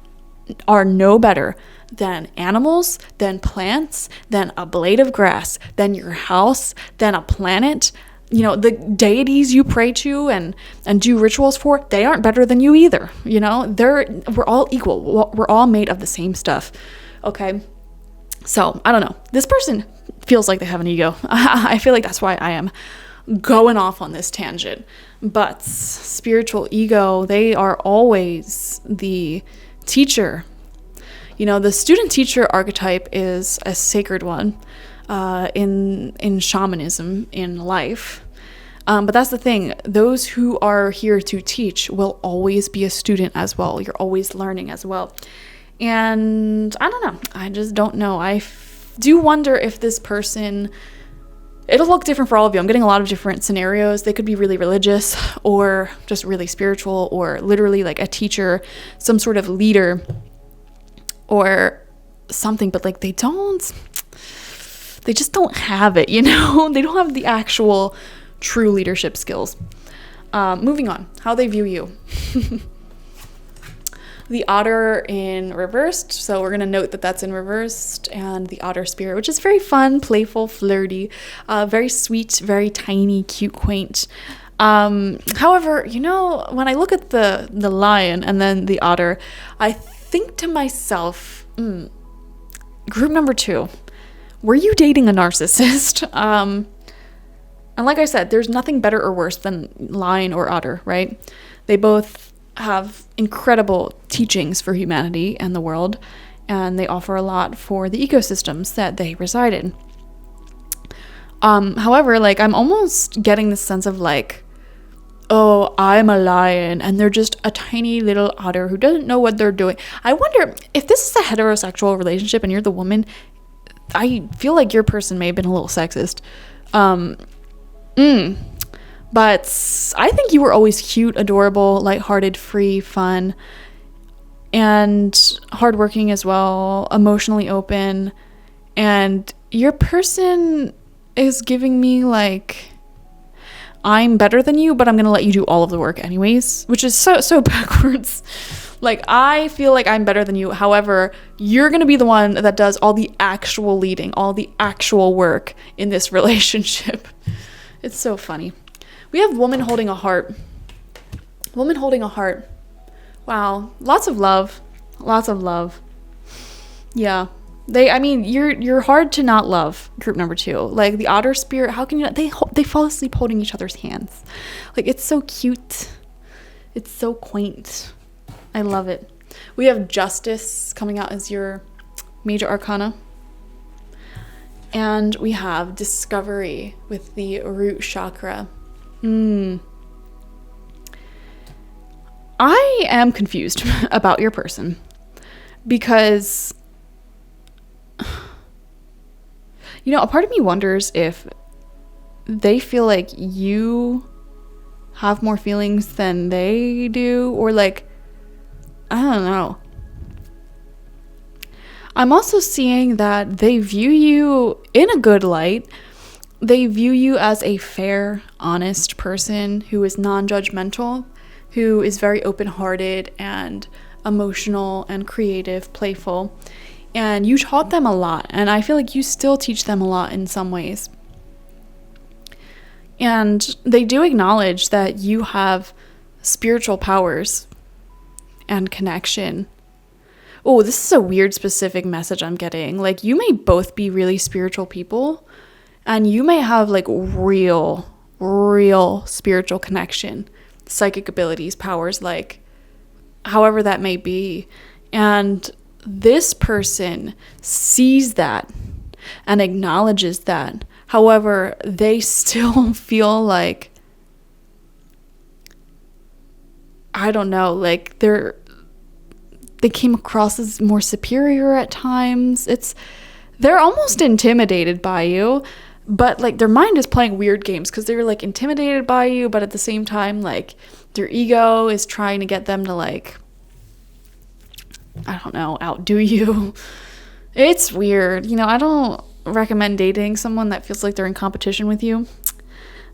are no better than animals, than plants, than a blade of grass, than your house, than a planet. You know, the deities you pray to and do rituals for, they aren't better than you either. You know, we're all equal. We're all made of the same stuff. Okay. So I don't know. This person feels like they have an ego. I feel like that's why I am going off on this tangent. But spiritual ego, they are always the teacher. You know, the student teacher archetype is a sacred one. In shamanism, in life. But that's the thing. Those who are here to teach will always be a student as well. You're always learning as well. And I don't know. I just don't know. I do wonder if this person, it'll look different for all of you. I'm getting a lot of different scenarios. They could be really religious or just really spiritual or literally like a teacher, some sort of leader or something. But like they just don't have it, you know? They don't have the actual true leadership skills. Moving on, how they view you. The otter in reversed. So we're going to note that that's in reversed, and the otter spirit, which is very fun, playful, flirty, very sweet, very tiny, cute, quaint. However, you know, when I look at the lion and then the otter, I think to myself, group number 2, were you dating a narcissist? And like I said, there's nothing better or worse than lion or otter, right? They both have incredible teachings for humanity and the world, and they offer a lot for the ecosystems that they reside in. However, like I'm almost getting this sense of like, oh, I'm a lion and they're just a tiny little otter who doesn't know what they're doing. I wonder if this is a heterosexual relationship and you're the woman, I feel like your person may have been a little sexist. But I think you were always cute, adorable, lighthearted, free, fun, and hardworking as well, emotionally open. And your person is giving me like, I'm better than you, but I'm gonna let you do all of the work anyways, which is so backwards. Like, I feel like I'm better than you. However, you're gonna be the one that does all the actual leading, all the actual work in this relationship. It's so funny. We have woman holding a heart. Woman holding a heart. Wow. Lots of love. Lots of love. Yeah. You're hard to not love, group number 2. Like the otter spirit, how can you not? They fall asleep holding each other's hands. Like, it's so cute. It's so quaint. I love it. We have justice coming out as your major arcana. And we have discovery with the root chakra. I am confused about your person because, a part of me wonders if they feel like you have more feelings than they do, or like, I don't know. I'm also seeing that they view you in a good light. They view you as a fair, honest person who is non-judgmental, who is very open-hearted and emotional and creative, playful. And you taught them a lot, and I feel like you still teach them a lot in some ways. And they do acknowledge that you have spiritual powers and connection. Oh, this is a weird specific message I'm getting. Like, you may both be really spiritual people, and you may have like real spiritual connection, psychic abilities, powers, like however that may be. And this person sees that and acknowledges that. However, they still feel like, I don't know, like they came across as more superior at times. They're almost intimidated by you, but like their mind is playing weird games because they're like intimidated by you, but at the same time, like their ego is trying to get them to, like, I don't know, outdo you. It's weird. I don't recommend dating someone that feels like they're in competition with you.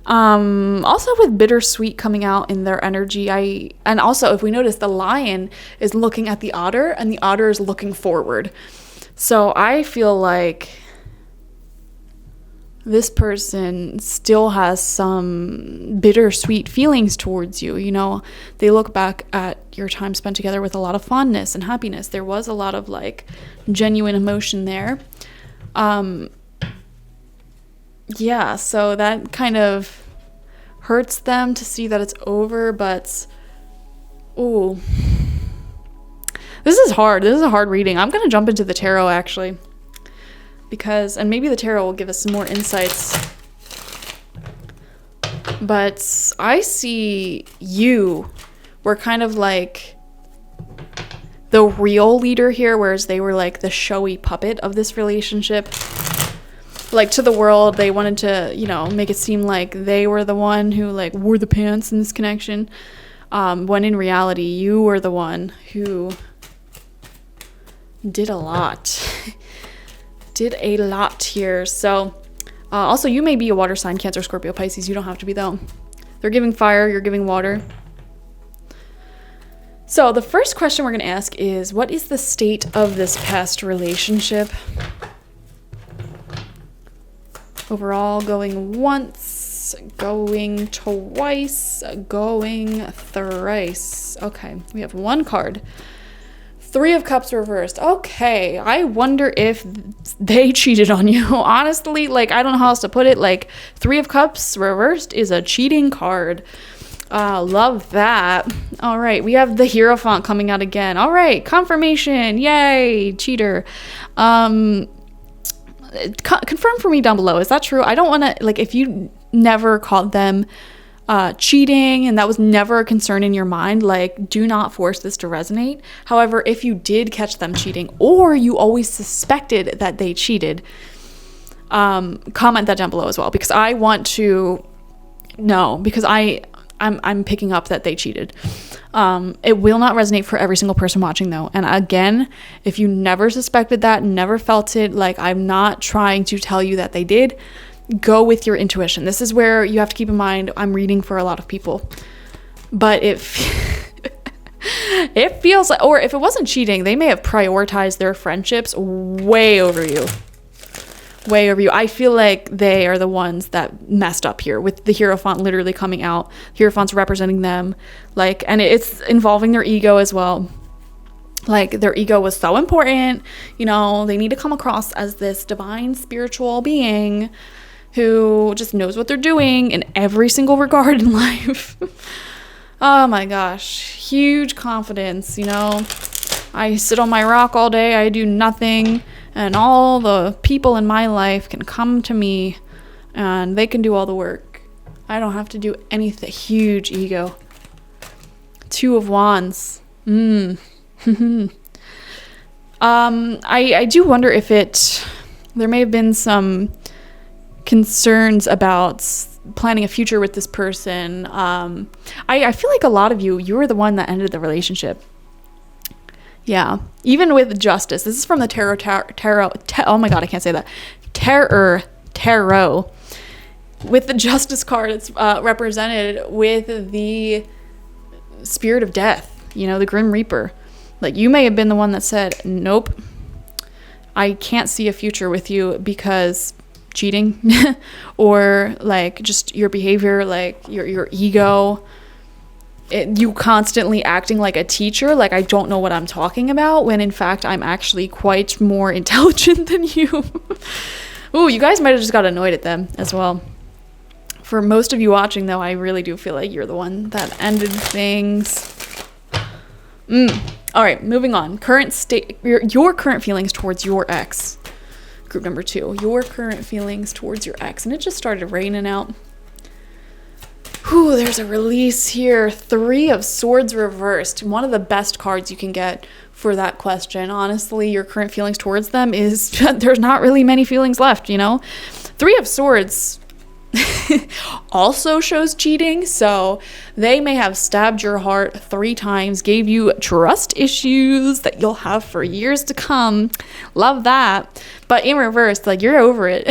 Also with bittersweet coming out in their energy, and also if we notice, the lion is looking at the otter and the otter is looking forward. So I feel like this person still has some bittersweet feelings towards you. They look back at your time spent together with a lot of fondness and happiness. There was a lot of like genuine emotion there. Yeah, so that kind of hurts them to see that it's over, but ooh, this is hard. This is a hard reading. I'm going to jump into the tarot actually, and maybe the tarot will give us some more insights. But I see you were kind of like the real leader here, whereas they were like the showy puppet of this relationship. Like, to the world, they wanted to, make it seem like they were the one who, like, wore the pants in this connection. When in reality, you were the one who did a lot. Did a lot here. So, also, you may be a water sign, Cancer, Scorpio, Pisces. You don't have to be, though. They're giving fire. You're giving water. So, the first question we're going to ask is, what is the state of this past relationship? Overall, going once, going twice, going thrice. Okay, we have one card. 3 of Cups reversed. Okay, I wonder if they cheated on you. Honestly, like, I don't know how else to put it. Like, 3 of Cups reversed is a cheating card. Love that. All right, we have the Hierophant coming out again. All right, confirmation. Yay, cheater. Confirm for me down below. Is that true? I don't want to, like, if you never caught them cheating and that was never a concern in your mind, like, do not force this to resonate. However, if you did catch them cheating, or you always suspected that they cheated, comment that down below as well, because I want to know, because I'm picking up that they cheated. It will not resonate for every single person watching, though. And again, if you never suspected that, never felt it, like, I'm not trying to tell you that they did. Go with your intuition. This is where you have to keep in mind, I'm reading for a lot of people. But if it feels like, or if it wasn't cheating, they may have prioritized their friendships way over you. way over you. I feel like they are the ones that messed up here with the Hierophant literally coming out. Hierophant's representing them, like, and it's involving their ego as well. Like, their ego was so important, you know, they need to come across as this divine spiritual being who just knows what they're doing in every single regard in life. Oh my gosh, huge confidence, you know. I sit on my rock all day, I do nothing, and all the people in my life can come to me and they can do all the work. I don't have to do anything. Huge ego. 2 of Wands. I do wonder if there may have been some concerns about planning a future with this person. I feel like a lot of you were the one that ended the relationship. Yeah, even with Justice. This is from the tarot. Oh my god, I can't say that. Tarot. With the Justice card, it's represented with the spirit of death. You know, the Grim Reaper. Like, you may have been the one that said, nope, I can't see a future with you because cheating or like just your behavior, like your ego. You constantly acting like a teacher, like I don't know what I'm talking about, when in fact I'm actually quite more intelligent than you. Ooh, you guys might have just got annoyed at them as well. For most of you watching, though, I really do feel like you're the one that ended things. All right, moving on. Current state, your current feelings towards your ex. Group number 2, your current feelings towards your ex. And it just started raining out. Whew, there's a release here. 3 of Swords reversed. One of the best cards you can get for that question. Honestly, your current feelings towards them is there's not really many feelings left, you know? 3 of Swords also shows cheating, so they may have stabbed your heart 3 times, gave you trust issues that you'll have for years to come. Love that. But in reverse, like, you're over it.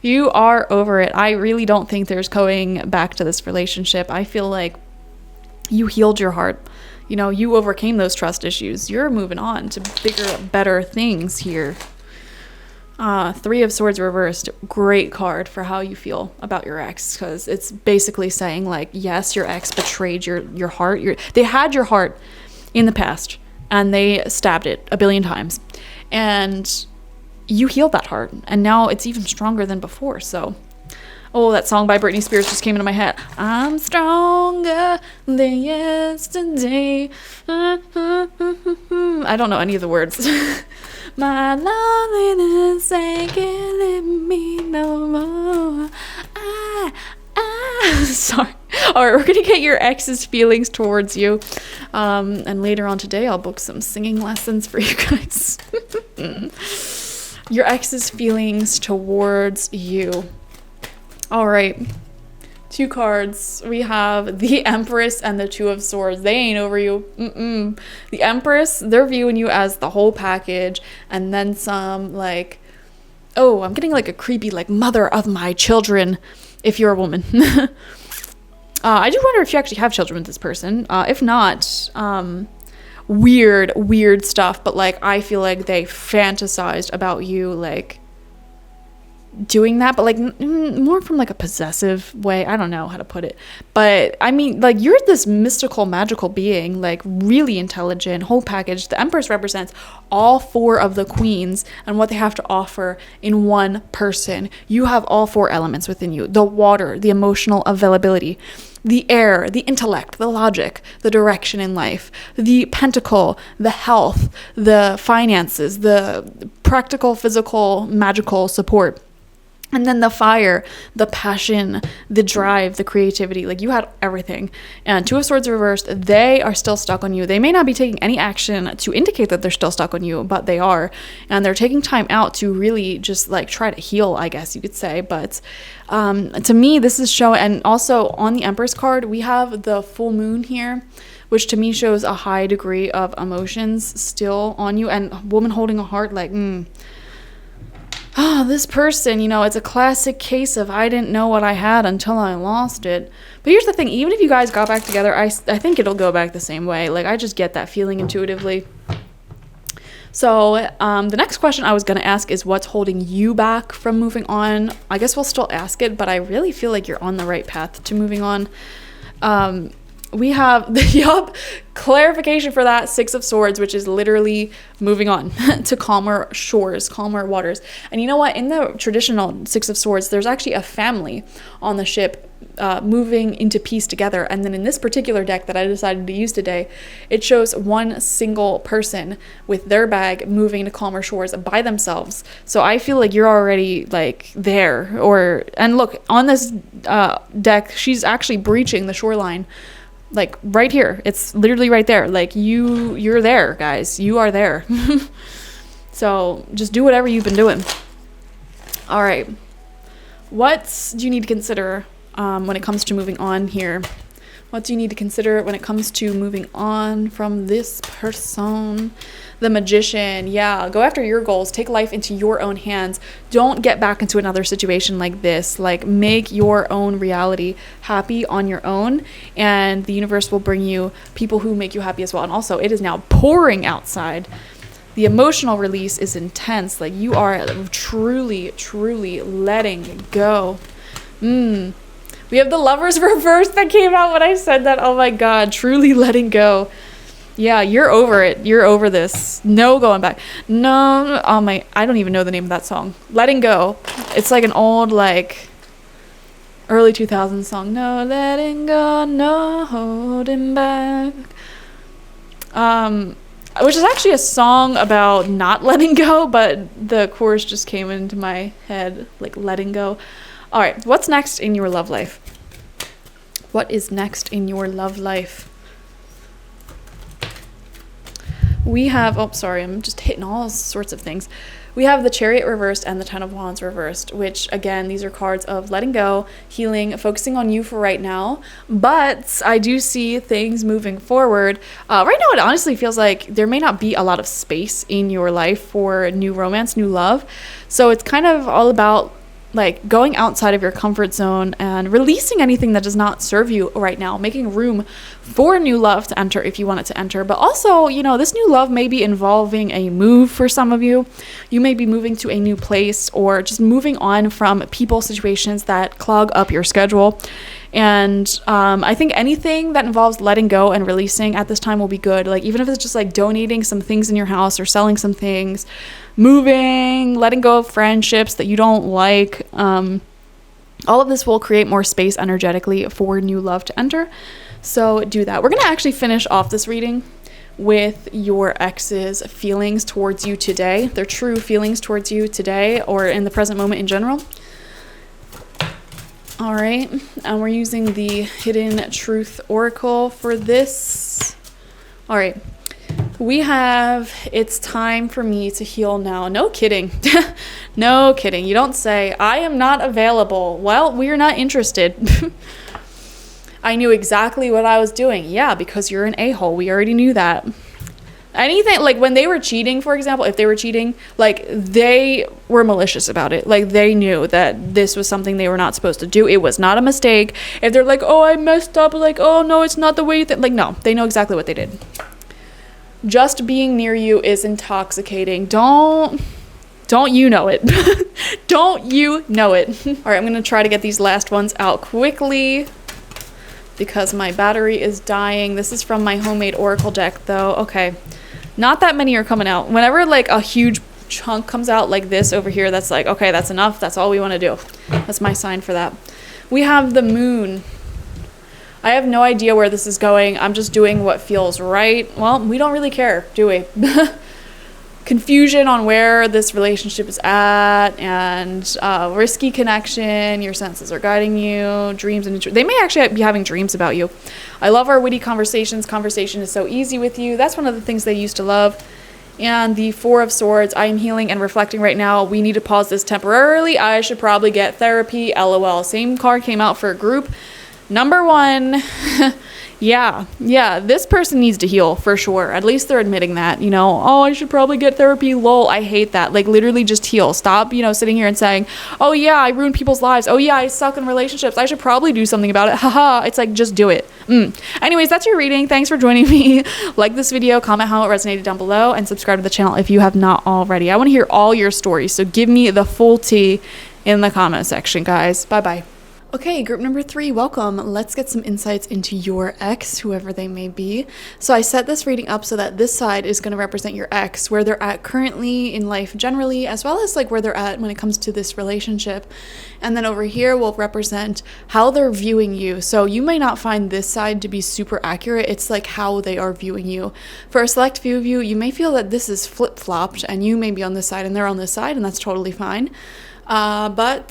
You are over it. I really don't think there's going back to this relationship. I feel like you healed your heart. You know, you overcame those trust issues. You're moving on to bigger, better things here. 3 of Swords reversed. Great card for how you feel about your ex, because it's basically saying, like, yes, your ex betrayed your heart. They had your heart in the past, and they stabbed it a billion times. And you healed that heart, and now it's even stronger than before. So, oh, that song by Britney Spears just came into my head. I'm stronger than yesterday. I don't know any of the words. My loneliness ain't killing me no more. Sorry. All right, we're gonna get your ex's feelings towards you, and later on today I'll book some singing lessons for you guys. Your ex's feelings towards you. All right, 2 cards. We have the Empress and the 2 of Swords. They ain't over you. The Empress, they're viewing you as the whole package, and then some, like, oh, I'm getting like a creepy, like, mother of my children, if you're a woman. I do wonder if you actually have children with this person. If not, weird stuff, but, like, I feel like they fantasized about you, like, doing that, but, like, more from, like, a possessive way. I don't know how to put it, but I mean, like, you're this mystical, magical being, like, really intelligent, whole package. The Empress represents all 4 of the queens and what they have to offer in one person. You have all 4 elements within you: the water, the emotional availability; the air, the intellect, the logic, the direction in life; the pentacle, the health, the finances, the practical, physical, magical support; and then the fire, the passion, the drive, the creativity. Like, you had everything. And 2 of Swords reversed, they are still stuck on you. They may not be taking any action to indicate that they're still stuck on you, but they are. And they're taking time out to really just, like, try to heal, I guess you could say. But to me, this is showing, and also on the Empress card, we have the full moon here, which to me shows a high degree of emotions still on you. And a woman holding a heart, like, this person, you know, it's a classic case of I didn't know what I had until I lost it. But here's the thing, even if you guys got back together, I think it'll go back the same way. Like, I just get that feeling intuitively. So the next question I was going to ask is what's holding you back from moving on? I guess we'll still ask it, but I really feel like you're on the right path to moving on. We have the clarification for that, Six of Swords, which is literally moving on to calmer shores, calmer waters. And you know what? In the traditional Six of Swords, there's actually a family on the ship moving into peace together. And then in this particular deck that I decided to use today, it shows one single person with their bag moving to calmer shores by themselves. So I feel like you're already like there. And look, on this deck, she's actually breaching the shoreline. Like right here. It's literally right there. Like you're there, guys. You are there. So just do whatever you've been doing. All right. What do you need to consider when it comes to moving on here? What do you need to consider when it comes to moving on from this person? The Magician. Yeah, go after your goals. Take life into your own hands. Don't get back into another situation like this. Like, make your own reality happy on your own, and the universe will bring you people who make you happy as well. And also, it is now pouring outside. The emotional release is intense. Like, you are truly, truly letting go. We have the Lovers reverse that came out when I said that. Oh my God, truly letting go. Yeah, you're over it. You're over this. No going back. No, I don't even know the name of that song. Letting Go. It's like an old, like, early 2000s song. No letting go, no holding back. Which is actually a song about not letting go, but the chorus just came into my head, like letting go. All right, what's next in your love life? What is next in your love life? We have, I'm just hitting all sorts of things. We have the Chariot reversed and the Ten of Wands reversed, which, again, these are cards of letting go, healing, focusing on you for right now. But I do see things moving forward. Right now, it honestly feels like there may not be a lot of space in your life for new romance, new love. So it's kind of all about like going outside of your comfort zone and releasing anything that does not serve you right now, making room for new love to enter if you want it to enter. But also, this new love may be involving a move for some of you. You may be moving to a new place or just moving on from people, situations that clog up your schedule. And I think anything that involves letting go and releasing at this time will be good. Like, even if it's just like donating some things in your house or selling some things, moving, letting go of friendships that you don't like. All of this will create more space energetically for new love to enter. So do that. We're going to actually finish off this reading with your ex's feelings towards you today, their true feelings towards you today or in the present moment in general. All right, and we're using the Hidden Truth Oracle for this. All right, we have, it's time for me to heal now. No kidding. No kidding. You don't say, I am not available. Well, we're not interested. I knew exactly what I was doing. Yeah, because you're an a-hole. We already knew that. Anything, like when they were cheating, for example, if they were cheating, like they were malicious about it. Like they knew that this was something they were not supposed to do. It was not a mistake. If they're like, oh, I messed up, like, oh no, it's not the way you think. Like, no, they know exactly what they did. Just being near you is intoxicating. Don't you know it? Don't you know it? All right, I'm going to try to get these last ones out quickly because my battery is dying. This is from my homemade oracle deck though. Okay. Not that many are coming out. Whenever like a huge chunk comes out like this over here, that's like, okay, that's enough. That's all we want to do. That's my sign for that. We have the Moon. I have no idea where this is going. I'm just doing what feels right. Well, we don't really care, do we? Confusion on where this relationship is at, and risky connection. Your senses are guiding you. Dreams and they may actually be having dreams about you. I love our witty conversations. Conversation is so easy with you. That's one of the things they used to love. And the Four of Swords. I am healing and reflecting right now. We need to pause this temporarily. I should probably get therapy. LOL. Same card came out for group number 1. Yeah, this person needs to heal for sure. At least they're admitting that, you know, oh, I should probably get therapy. Lol, I hate that. Like, literally just heal. Stop, you know, sitting here and saying, oh yeah, I ruined people's lives. Oh yeah, I suck in relationships. I should probably do something about it. Haha. It's like, just do it. Anyways, that's your reading. Thanks for joining me. Like this video, comment how it resonated down below, and subscribe to the channel if you have not already. I want to hear all your stories, so give me the full tea in the comment section, guys. Bye-bye. Okay, group number 3, welcome. Let's get some insights into your ex, whoever they may be. So I set this reading up so that this side is going to represent your ex, where they're at currently in life generally, as well as like where they're at when it comes to this relationship. And then over here will represent how they're viewing you. So you may not find this side to be super accurate. It's like how they are viewing you. For a select few of you, you may feel that this is flip-flopped and you may be on this side and they're on this side, and that's totally fine. But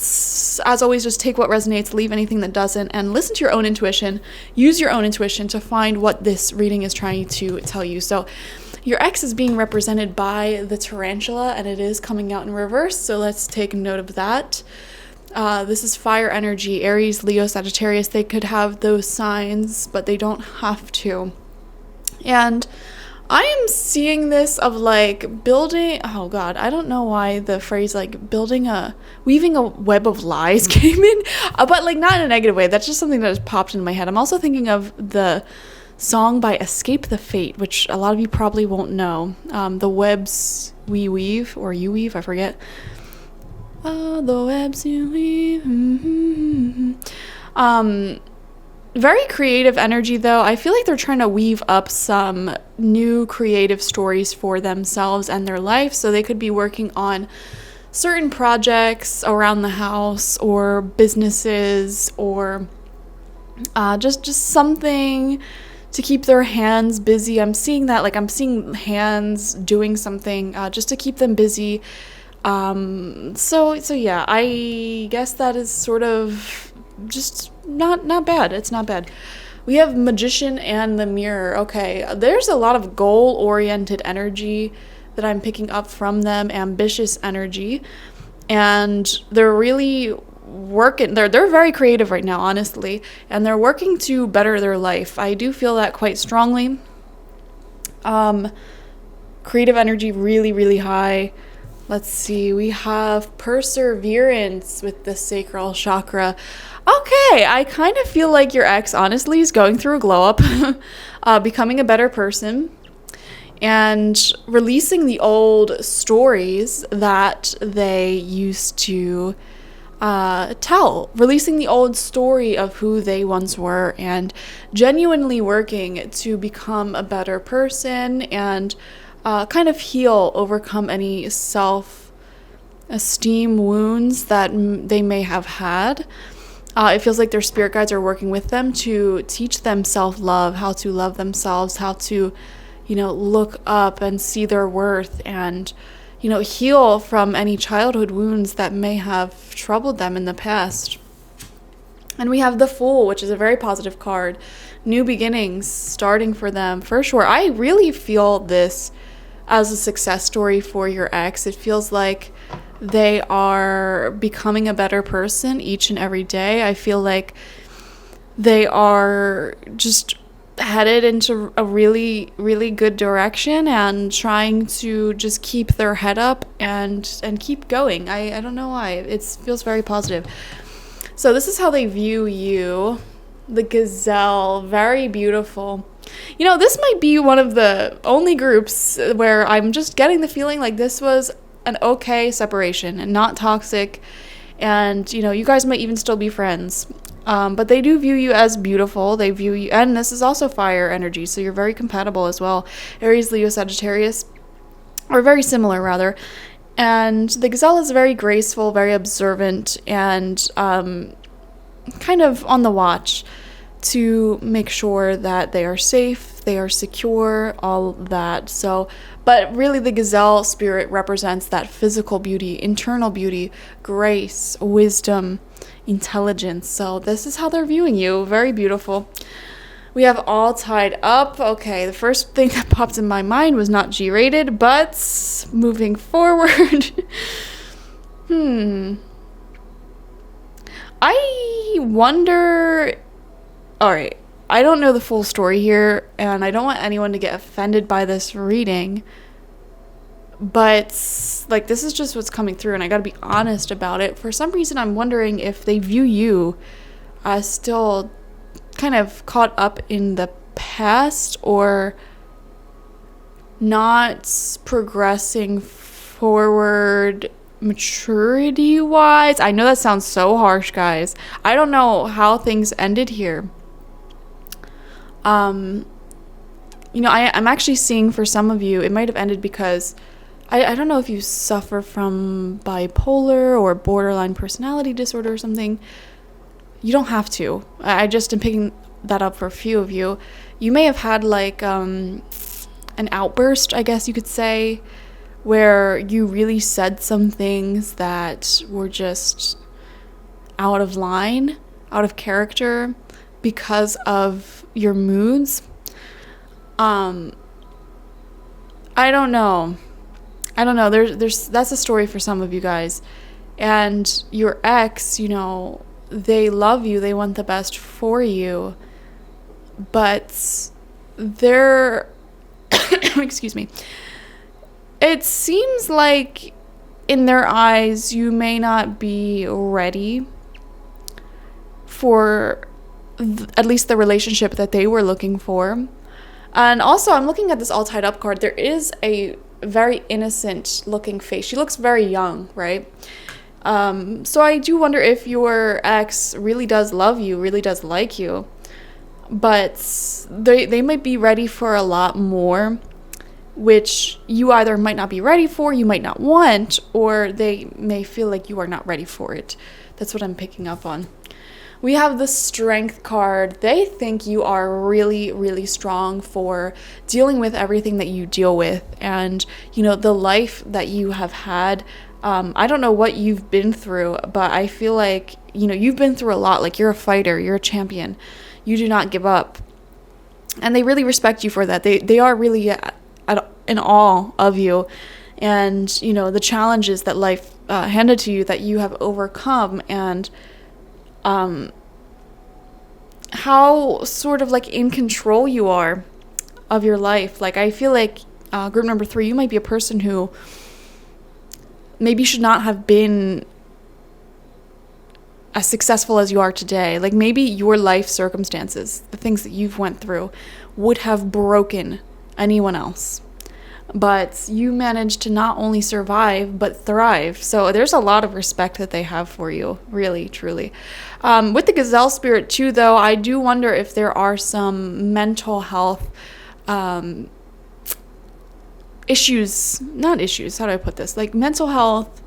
as always, just take what resonates, leave anything that doesn't, and listen to your own intuition. Use your own intuition to find what this reading is trying to tell you. So your ex is being represented by the tarantula, and it is coming out in reverse. So let's take note of that. This is fire energy, Aries, Leo, Sagittarius. They could have those signs, but they don't have to. And I am seeing this of like building, oh God, I don't know why the phrase like weaving a web of lies came in, but like not in a negative way. That's just something that has popped into my head. I'm also thinking of the song by Escape the Fate, which a lot of you probably won't know. The webs we weave, or you weave, I forget. The webs you weave. Very creative energy, though. I feel like they're trying to weave up some new creative stories for themselves and their life. So they could be working on certain projects around the house or businesses, or just something to keep their hands busy. I'm seeing that, like I'm seeing hands doing something just to keep them busy. So yeah, I guess that is sort of just not bad. It's not bad. We have Magician and the Mirror. Okay, there's a lot of goal-oriented energy that I'm picking up from them, ambitious energy, and they're really working. They're very creative right now, honestly, and they're working to better their life. I do feel that quite strongly. Creative energy really high. Let's see, we have Perseverance with the sacral chakra. Okay, I kind of feel like your ex, honestly, is going through a glow up, becoming a better person, and releasing the old stories that they used to tell, releasing the old story of who they once were, and genuinely working to become a better person and kind of heal, overcome any self-esteem wounds that they may have had. It feels like their spirit guides are working with them to teach them self-love, how to love themselves, how to, you know, look up and see their worth, and, you know, heal from any childhood wounds that may have troubled them in the past. And we have the Fool, which is a very positive card. New beginnings starting for them, for sure. I really feel this as a success story for your ex. It feels like they are becoming a better person each and every day. I feel like they are just headed into a really good direction and trying to just keep their head up and keep going. I don't know why. It feels very positive. So this is how they view you. The Gazelle, very beautiful. You know, this might be one of the only groups where I'm just getting the feeling like this was an okay separation and not toxic, and, you know, you guys might even still be friends, but they do view you as beautiful. They view you, and this is also fire energy, so you're very compatible as well. Aries, Leo, Sagittarius, or very similar rather. And the Gazelle is very graceful, very observant, and kind of on the watch to make sure that they are safe, they are secure, all that. So, but really the Gazelle spirit represents that physical beauty, internal beauty, grace, wisdom, intelligence. So this is how they're viewing you. Very beautiful. We have All Tied Up. Okay, the first thing that popped in my mind was not G-rated, but moving forward. I wonder... All right. I don't know the full story here, and I don't want anyone to get offended by this reading, but like, this is just what's coming through, and I gotta be honest about it. For some reason, I'm wondering if they view you as still kind of caught up in the past, or not progressing forward maturity wise. I know that sounds so harsh, guys. I don't know how things ended here. I'm actually seeing for some of you, it might have ended because I don't know if you suffer from bipolar or borderline personality disorder or something. You don't have to. I just am picking that up for a few of you. You may have had like an outburst, I guess you could say, where you really said some things that were just out of line, out of character because of your moods. I don't know. There's that's a story for some of you guys. And your ex, they love you, they want the best for you, but they're excuse me. It seems like in their eyes you may not be ready for at least the relationship that they were looking for. And also, I'm looking at this all tied up card. There is a very innocent looking face. She looks very young, right? So I do wonder if your ex really does love you, really does like you, but they might be ready for a lot more, which you either might not be ready for, you might not want, or they may feel like you are not ready for it. That's what I'm picking up on. We have the Strength card. They think you are really, really strong for dealing with everything that you deal with, and the life that you have had. I don't know what you've been through, but I feel like you've been through a lot. Like, you're a fighter, you're a champion, you do not give up, and they really respect you for that. They are really in awe of you, and the challenges that life handed to you that you have overcome, and how sort of like in control you are of your life. Like, I feel like group number 3, you might be a person who maybe should not have been as successful as you are today. Like, maybe your life circumstances, the things that you've went through, would have broken anyone else, but you managed to not only survive but thrive. So there's a lot of respect that they have for you, really, truly. With the Gazelle spirit too, though, I do wonder if there are some mental health issues, not issues, how do I put this? Like, mental health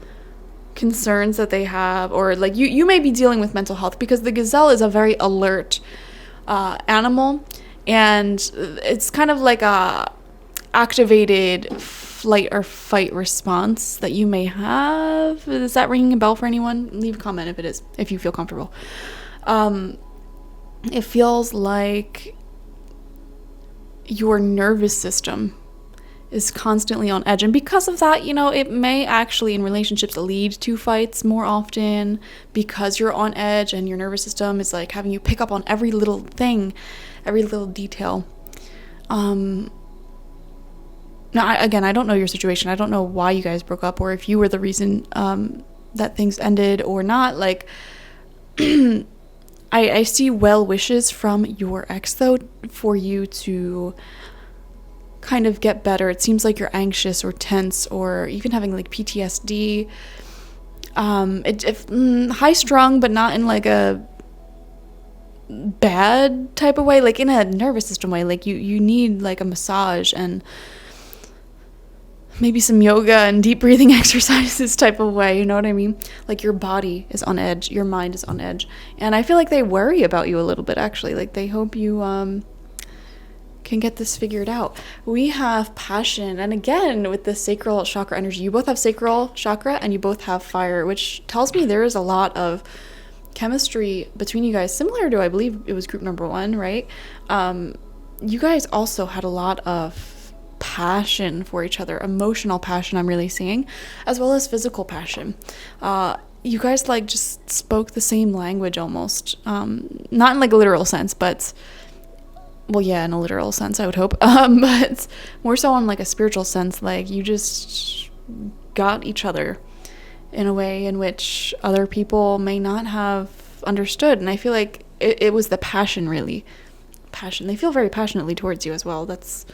concerns that they have, or like you may be dealing with mental health, because the gazelle is a very alert animal, and it's kind of like a activated flight or fight response that you may have. Is that ringing a bell for anyone? Leave a comment if it is, if you feel comfortable. It feels like your nervous system is constantly on edge, and because of that, it may actually in relationships lead to fights more often, because you're on edge and your nervous system is like having you pick up on every little thing, every little detail. Now, I don't know your situation. I don't know why you guys broke up, or if you were the reason that things ended or not. Like, I see well wishes from your ex, though, for you to kind of get better. It seems like you're anxious or tense, or even having like PTSD. High strung, but not in like a bad type of way, like in a nervous system way. Like, you need like a massage and maybe some yoga and deep breathing exercises type of way, you know what I mean? Like, your body is on edge, your mind is on edge, and I feel like they worry about you a little bit, actually. Like, they hope you can get this figured out. We have passion, and again, with the sacral chakra energy, you both have sacral chakra and you both have fire, which tells me there is a lot of chemistry between you guys, similar to, I believe it was group number 1, right? You guys also had a lot of passion for each other, emotional passion, I'm really seeing, as well as physical passion. You guys like just spoke the same language almost, not in like a literal sense, but well, yeah, in a literal sense, I would hope. But more so on like a spiritual sense, like you just got each other in a way in which other people may not have understood. And I feel like it was the passion, really. Passion. They feel very passionately towards you as well. That's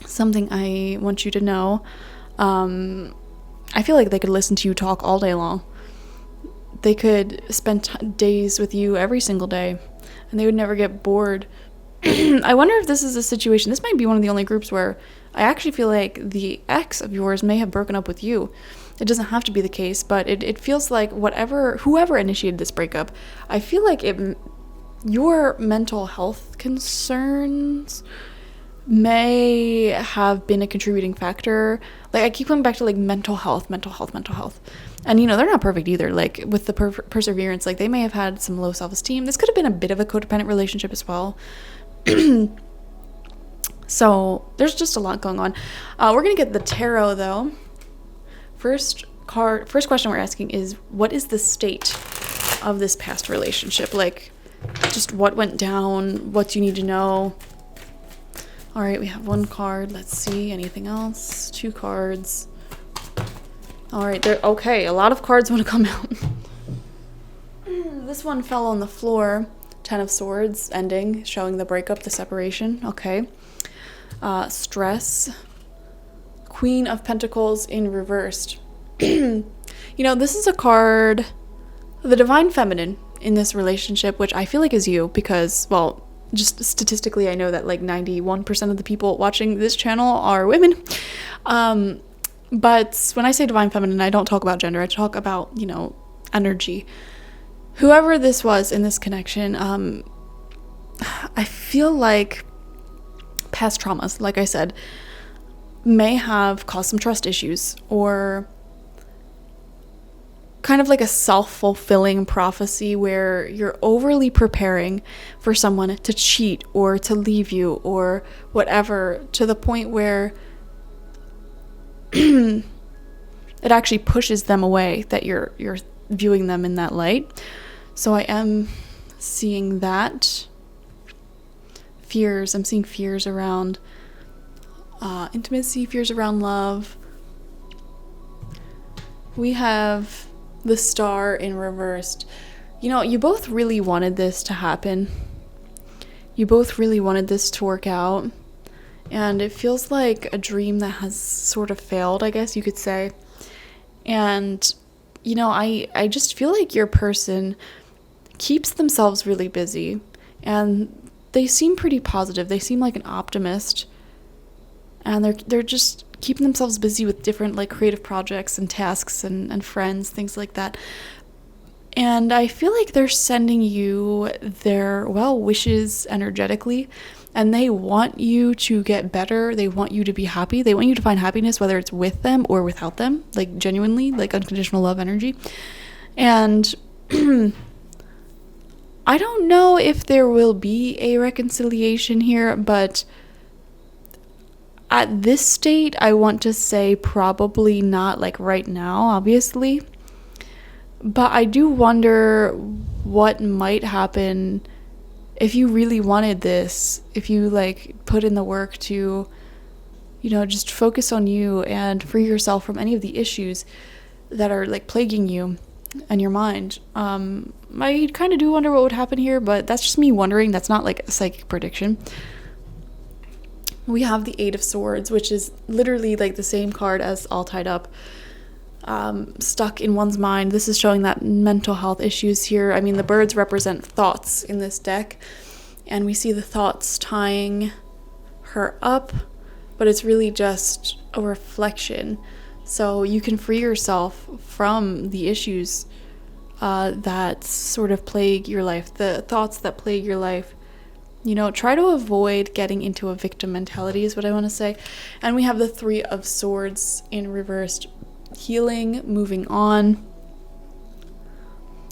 something I want you to know. I feel like they could listen to you talk all day long. They could spend days with you every single day, and they would never get bored. I wonder if this is a situation, this might be one of the only groups where I actually feel like the ex of yours may have broken up with you. It doesn't have to be the case, but it feels like whoever initiated this breakup, I feel like your mental health concerns may have been a contributing factor. Like, I keep coming back to like mental health. And you know, they're not perfect either. Like with the perseverance, like they may have had some low self-esteem. This could have been a bit of a codependent relationship as well. So there's just a lot going on. We're gonna get the tarot though. First question we're asking is, what is the state of this past relationship? Like, just what went down? What do you need to know? All right, we have one card. Let's see. Anything else? 2 cards. All right, okay. A lot of cards want to come out. This one fell on the floor. 10 of Swords, ending, showing the breakup, the separation. Okay. Stress. Queen of Pentacles in reversed. You know, this is a card, the Divine Feminine in this relationship, which I feel like is you, because, well, just statistically, I know that like 91% of the people watching this channel are women. But when I say Divine Feminine, I don't talk about gender. I talk about, you know, energy. Whoever this was in this connection, I feel like past traumas, like I said, may have caused some trust issues, or kind of like a self-fulfilling prophecy where you're overly preparing for someone to cheat or to leave you or whatever, to the point where it actually pushes them away, that you're viewing them in that light. So I am seeing that. Fears. I'm seeing fears around intimacy, fears around love. We have the Star in reversed. You know, you both really wanted this to happen. You both really wanted this to work out. And it feels like a dream that has sort of failed, I guess you could say. And, you know, I just feel like your person keeps themselves really busy. And they seem pretty positive. They seem like an optimist. And they're just keeping themselves busy with different like creative projects and tasks and friends, things like that. And I feel like they're sending you their well wishes energetically, and they want you to get better. They want you to be happy. They want you to find happiness, whether it's with them or without them, like genuinely, like unconditional love energy. And I don't know if there will be a reconciliation here, but at this state, I want to say probably not, like right now, obviously. But I do wonder what might happen if you really wanted this, if you like put in the work to, you know, just focus on you and free yourself from any of the issues that are like plaguing you and your mind. I kind of do wonder what would happen here, but that's just me wondering. That's not like a psychic prediction. We have the 8 of Swords, which is literally like the same card as All Tied Up. Stuck in one's mind. This is showing that mental health issues here. I mean, the birds represent thoughts in this deck, and we see the thoughts tying her up, but it's really just a reflection. So you can free yourself from the issues that sort of plague your life, the thoughts that plague your life. You know, try to avoid getting into a victim mentality is what I want to say. And we have the 3 of Swords in reversed. Healing, moving on,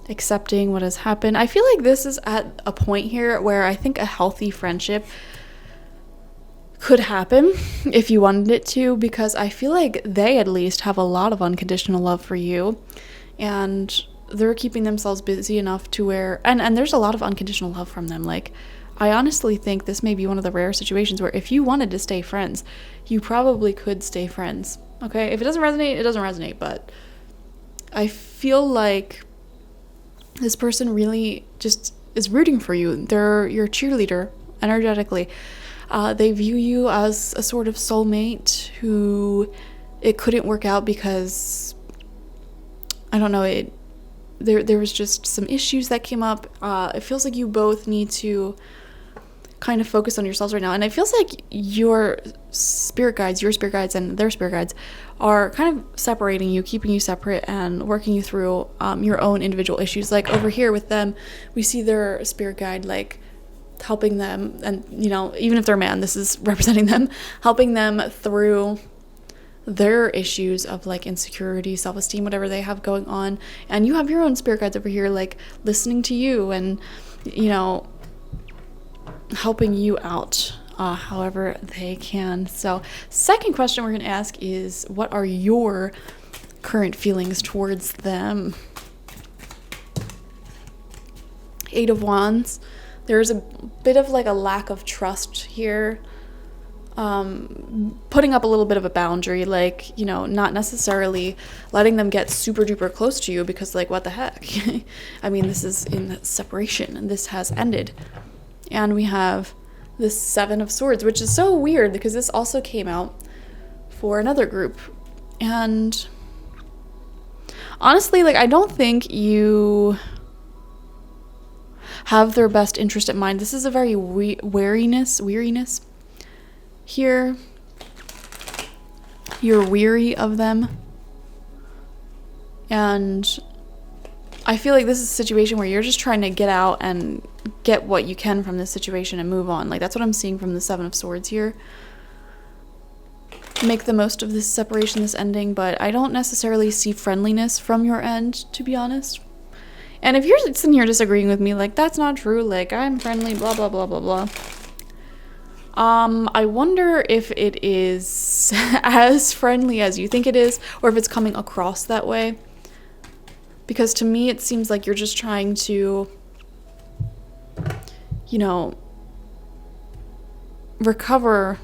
accepting what has happened. I feel like this is at a point here where I think a healthy friendship could happen if you wanted it to, because I feel like they at least have a lot of unconditional love for you, and they're keeping themselves busy enough to where, and there's a lot of unconditional love from them. Like, I honestly think this may be one of the rare situations where if you wanted to stay friends, you probably could stay friends. Okay, if it doesn't resonate, it doesn't resonate, but I feel like this person really just is rooting for you. They're your cheerleader energetically. They view you as a sort of soulmate who it couldn't work out because, I don't know, there was just some issues that came up. It feels like you both need to kind of focus on yourselves right now, and it feels like your spirit guides and their spirit guides are kind of separating you, keeping you separate and working you through your own individual issues. Like over here with them, we see their spirit guide like helping them, and you know, even if they're a man, this is representing them, helping them through their issues of like insecurity, self-esteem, whatever they have going on. And you have your own spirit guides over here like listening to you and, you know, helping you out however they can. So second question we're going to ask is, what are your current feelings towards them? 8 of Wands. There's a bit of like a lack of trust here. Putting up a little bit of a boundary, like, you know, not necessarily letting them get super duper close to you because like, what the heck? I mean, this is in separation and this has ended. And we have this 7 of Swords, which is so weird because this also came out for another group. And honestly, like, I don't think you have their best interest at mind. This is a very weariness here. You're weary of them. And I feel like this is a situation where you're just trying to get out and get what you can from this situation and move on. Like, that's what I'm seeing from the 7 of Swords here. Make the most of this separation, this ending, but I don't necessarily see friendliness from your end, to be honest. And if you're sitting here disagreeing with me, like, that's not true, like, I'm friendly, blah, blah, blah, blah, blah. I wonder if it is as friendly as you think it is, or if it's coming across that way. Because to me, it seems like you're just trying to, you know, recover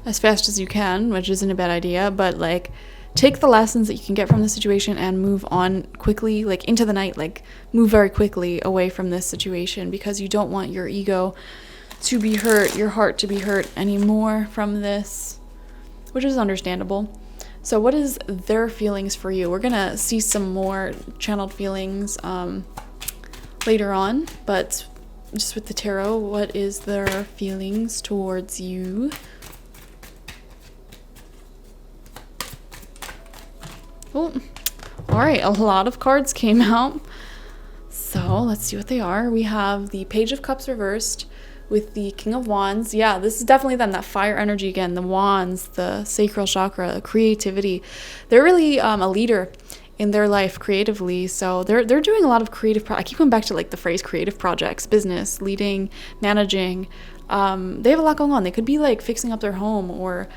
as fast as you can, which isn't a bad idea, but like, take the lessons that you can get from the situation and move on quickly, like into the night, like move very quickly away from this situation, because you don't want your ego to be hurt, your heart to be hurt anymore from this, which is understandable. So what is their feelings for you? We're gonna see some more channeled feelings later on, but just with the tarot, what is their feelings towards you? Oh, all right, a lot of cards came out. So let's see what they are. We have the Page of Cups reversed with the King of Wands. Yeah, this is definitely them, that fire energy again, the wands, the sacral chakra, creativity. They're really a leader in their life creatively. So they're doing a lot of creative I keep going back to like the phrase creative projects, business, leading, managing. They have a lot going on. They could be like fixing up their home, or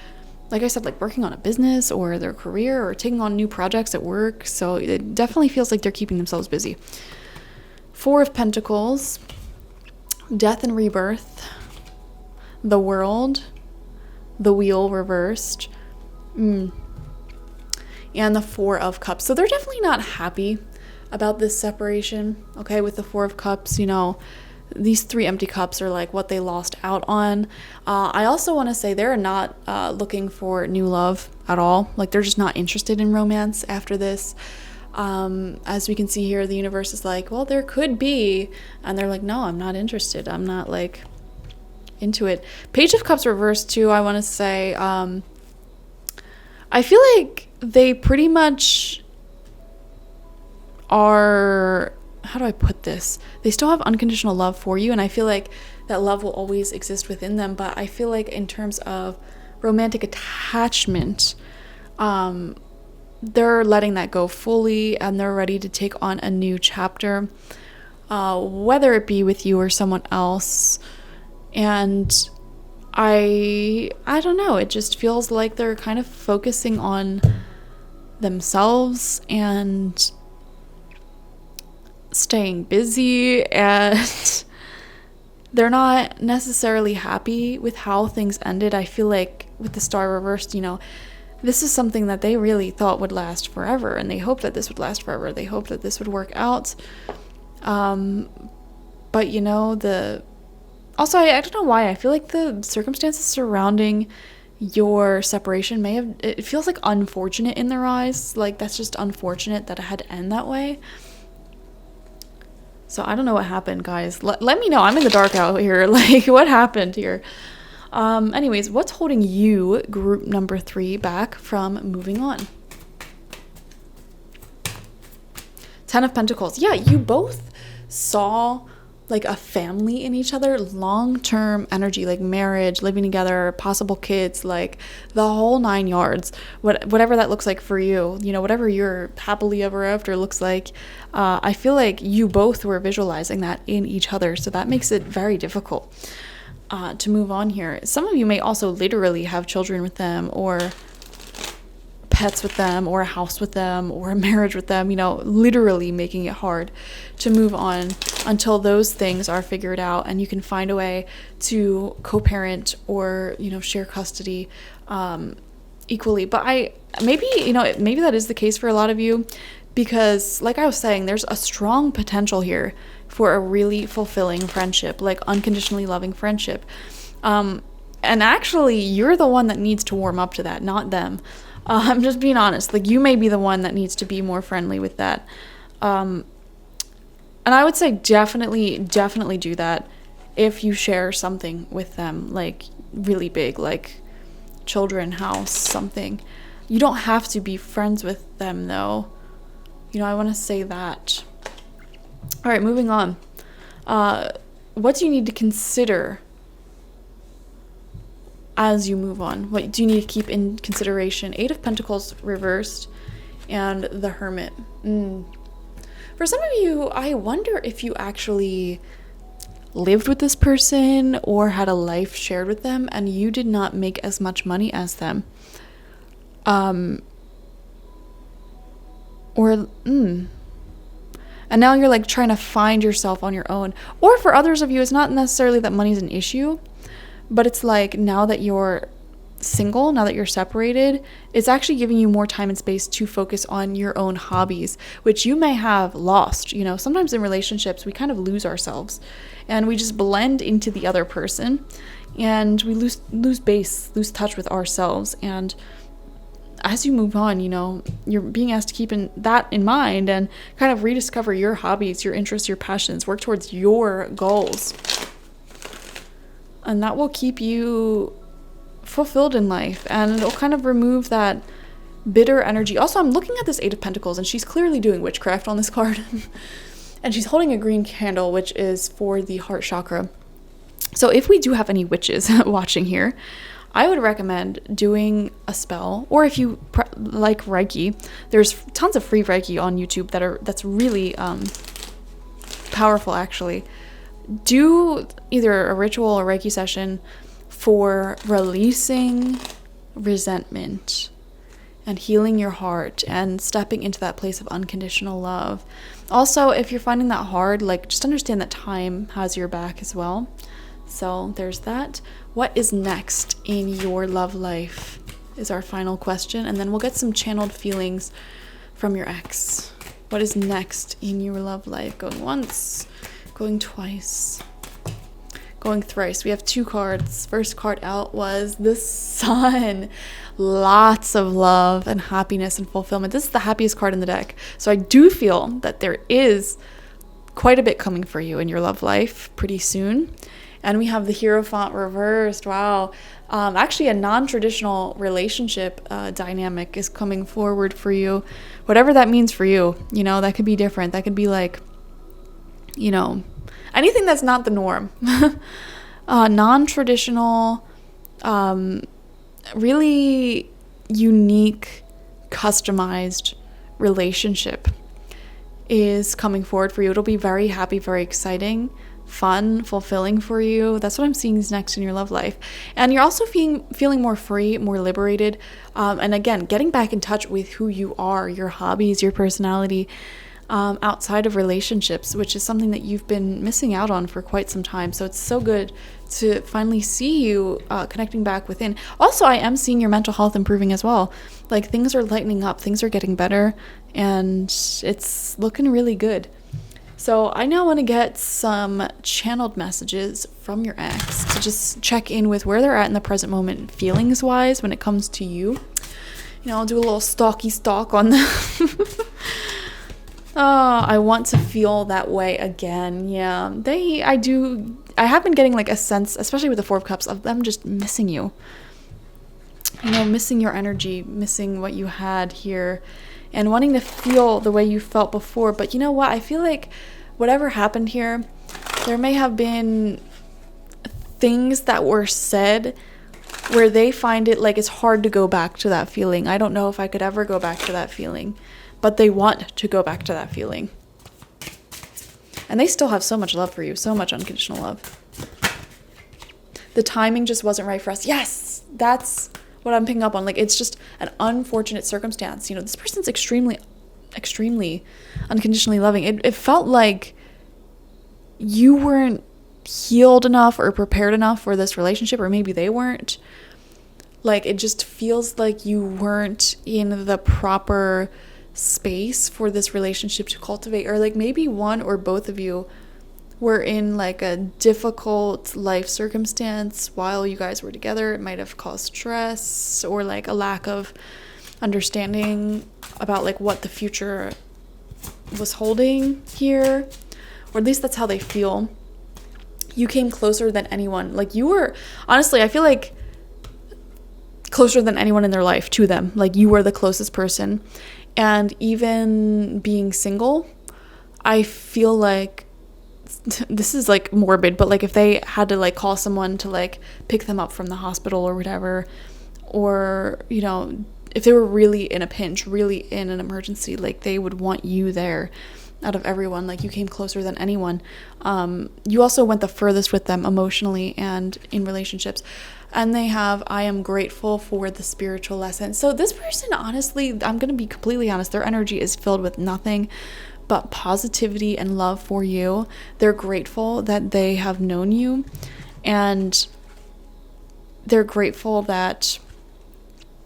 like I said, like working on a business or their career, or taking on new projects at work. So it definitely feels like they're keeping themselves busy. 4 of Pentacles, Death and Rebirth, the World, the Wheel reversed, and the 4 of Cups. So they're definitely not happy about this separation, okay? With the 4 of Cups, you know, these 3 empty cups are like what they lost out on. I also want to say they're not looking for new love at all. Like, they're just not interested in romance after this. As we can see here, the universe is like, well, there could be, and they're like, no, I'm not interested. I'm not like into it. Page of Cups reversed too. I want to say, I feel like they pretty much are, how do I put this? They still have unconditional love for you, and I feel like that love will always exist within them. But I feel like in terms of romantic attachment, they're letting that go fully, and they're ready to take on a new chapter, whether it be with you or someone else. And I don't know, it just feels like they're kind of focusing on themselves and staying busy, and they're not necessarily happy with how things ended. I feel like with the star reversed, this is something that they really thought would last forever, and they hoped that this would last forever. They hoped that this would work out. But also, I don't know why, I feel like the circumstances surrounding your separation it feels like unfortunate in their eyes. Like, that's just unfortunate that it had to end that way. So I don't know what happened, guys. Let me know. I'm in the dark out here. Like, what happened here? Anyways, what's holding you, group number 3, back from moving on? 10 of Pentacles. Yeah, you both saw like a family in each other, long-term energy, like marriage, living together, possible kids, like the whole 9 yards, whatever that looks like for you, whatever your happily ever after looks like. I feel like you both were visualizing that in each other, so that makes it very difficult to move on here. Some of you may also literally have children with them, or pets with them, or a house with them, or a marriage with them, literally making it hard to move on until those things are figured out and you can find a way to co-parent or, share custody equally. But maybe that is the case for a lot of you, because like I was saying, there's a strong potential here for a really fulfilling friendship, like unconditionally loving friendship. And actually, you're the one that needs to warm up to that, not them. I'm just being honest. Like, you may be the one that needs to be more friendly with that. And I would say definitely do that if you share something with them, like really big, like children, house, something. You don't have to be friends with them, though. I want to say that. All right, moving on. What do you need to consider as you move on? What do you need to keep in consideration? 8 of Pentacles reversed and the Hermit. For some of you, I wonder if you actually lived with this person or had a life shared with them and you did not make as much money as them. And now you're like trying to find yourself on your own. Or for others of you, it's not necessarily that money's an issue, but it's like now that you're single, now that you're separated, it's actually giving you more time and space to focus on your own hobbies, which you may have lost. Sometimes in relationships, we kind of lose ourselves and we just blend into the other person and we lose touch with ourselves. And as you move on, you're being asked to keep that in mind and kind of rediscover your hobbies, your interests, your passions, work towards your goals. And that will keep you fulfilled in life, and it'll kind of remove that bitter energy. Also, I'm looking at this 8 of Pentacles, and she's clearly doing witchcraft on this card. And she's holding a green candle, which is for the heart chakra. So if we do have any witches watching here, I would recommend doing a spell, or if you like Reiki, there's tons of free Reiki on YouTube that's really powerful, actually. Do either a ritual or Reiki session for releasing resentment and healing your heart and stepping into that place of unconditional love. Also, if you're finding that hard, just understand that time has your back as well. So there's that. What is next in your love life is our final question, and then we'll get some channeled feelings from your ex. What is next in your love life? Going once, going twice, going thrice. We have 2 cards. First card out was the Sun. Lots of love and happiness and fulfillment. This is the happiest card in the deck. So I do feel that there is quite a bit coming for you in your love life pretty soon. And we have the Hierophant reversed. Wow. Actually, a non-traditional relationship dynamic is coming forward for you. Whatever that means for you, that could be different. That could be like, anything that's not the norm. Non-traditional, really unique, customized relationship is coming forward for you. It'll be very happy, very exciting, fun, fulfilling for you. That's what I'm seeing is next in your love life. And you're also feeling more free, more liberated. And again, getting back in touch with who you are, your hobbies, your personality. outside of relationships, which is something that you've been missing out on for quite some time. So it's so good to finally see you connecting back within. Also, I am seeing your mental health improving as well. Like, things are lightening up, things are getting better, and it's looking really good. So I now want to get some channeled messages from your ex to just check in with where they're at in the present moment, feelings wise, when it comes to you. You know, I'll do a little stalky stalk on the I want to feel that way again. Yeah, I have been getting like a sense, especially with the Four of Cups, of them just missing you. You know, missing your energy, missing what you had here, and wanting to feel the way you felt before. But you know what? I feel like whatever happened here, there may have been things that were said where they find it like it's hard to go back to that feeling. I don't know if I could ever go back to that feeling, but they want to go back to that feeling. And they still have so much love for you, so much unconditional love. The timing just wasn't right for us. Yes, that's what I'm picking up on. Like, it's just an unfortunate circumstance. You know, this person's extremely unconditionally loving. It felt like you weren't healed enough or prepared enough for this relationship, or maybe they weren't. Like, it just feels like you weren't in the proper space for this relationship to cultivate, or like maybe one or both of you were in like a difficult life circumstance while you guys were together. It might have caused stress or like a lack of understanding about like what the future was holding here, or at least that's how they feel. You came closer than anyone. Like, you were, honestly, I feel like closer than anyone in their life to them. Like, you were the closest person. And even being single, I feel like, this is like morbid, but like if they had to like call someone to like pick them up from the hospital or whatever, or, you know, if they were really in a pinch, really in an emergency, like they would want you there out of everyone. Like, you came closer than anyone. You also went the furthest with them emotionally and in relationships. And they have, I am grateful for the spiritual lesson. So this person, honestly, I'm going to be completely honest, their energy is filled with nothing but positivity and love for you. They're grateful that they have known you, and they're grateful that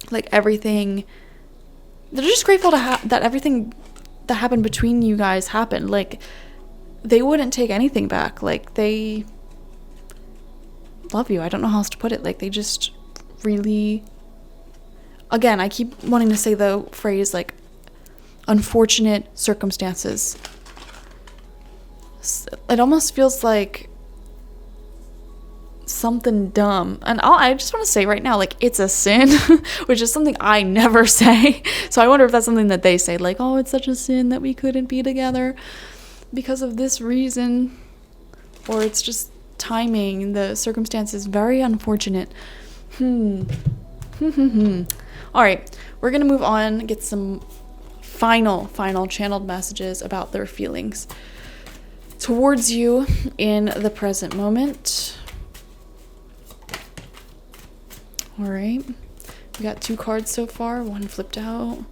like everything, they're just grateful to that everything that happened between you guys happened. Like, they wouldn't take anything back. Like, they love you. I don't know how else to put it. Like, they just really, again, I keep wanting to say the phrase like unfortunate circumstances. It almost feels like something dumb. And I just want to say right now, like, it's a sin, which is something I never say. So I wonder if that's something that they say, like, oh, it's such a sin that we couldn't be together because of this reason, or it's just timing, the circumstance is very unfortunate. All right, we're gonna move on, get some final channeled messages about their feelings towards you in the present moment. All right, we got 2 cards so far, 1 flipped out.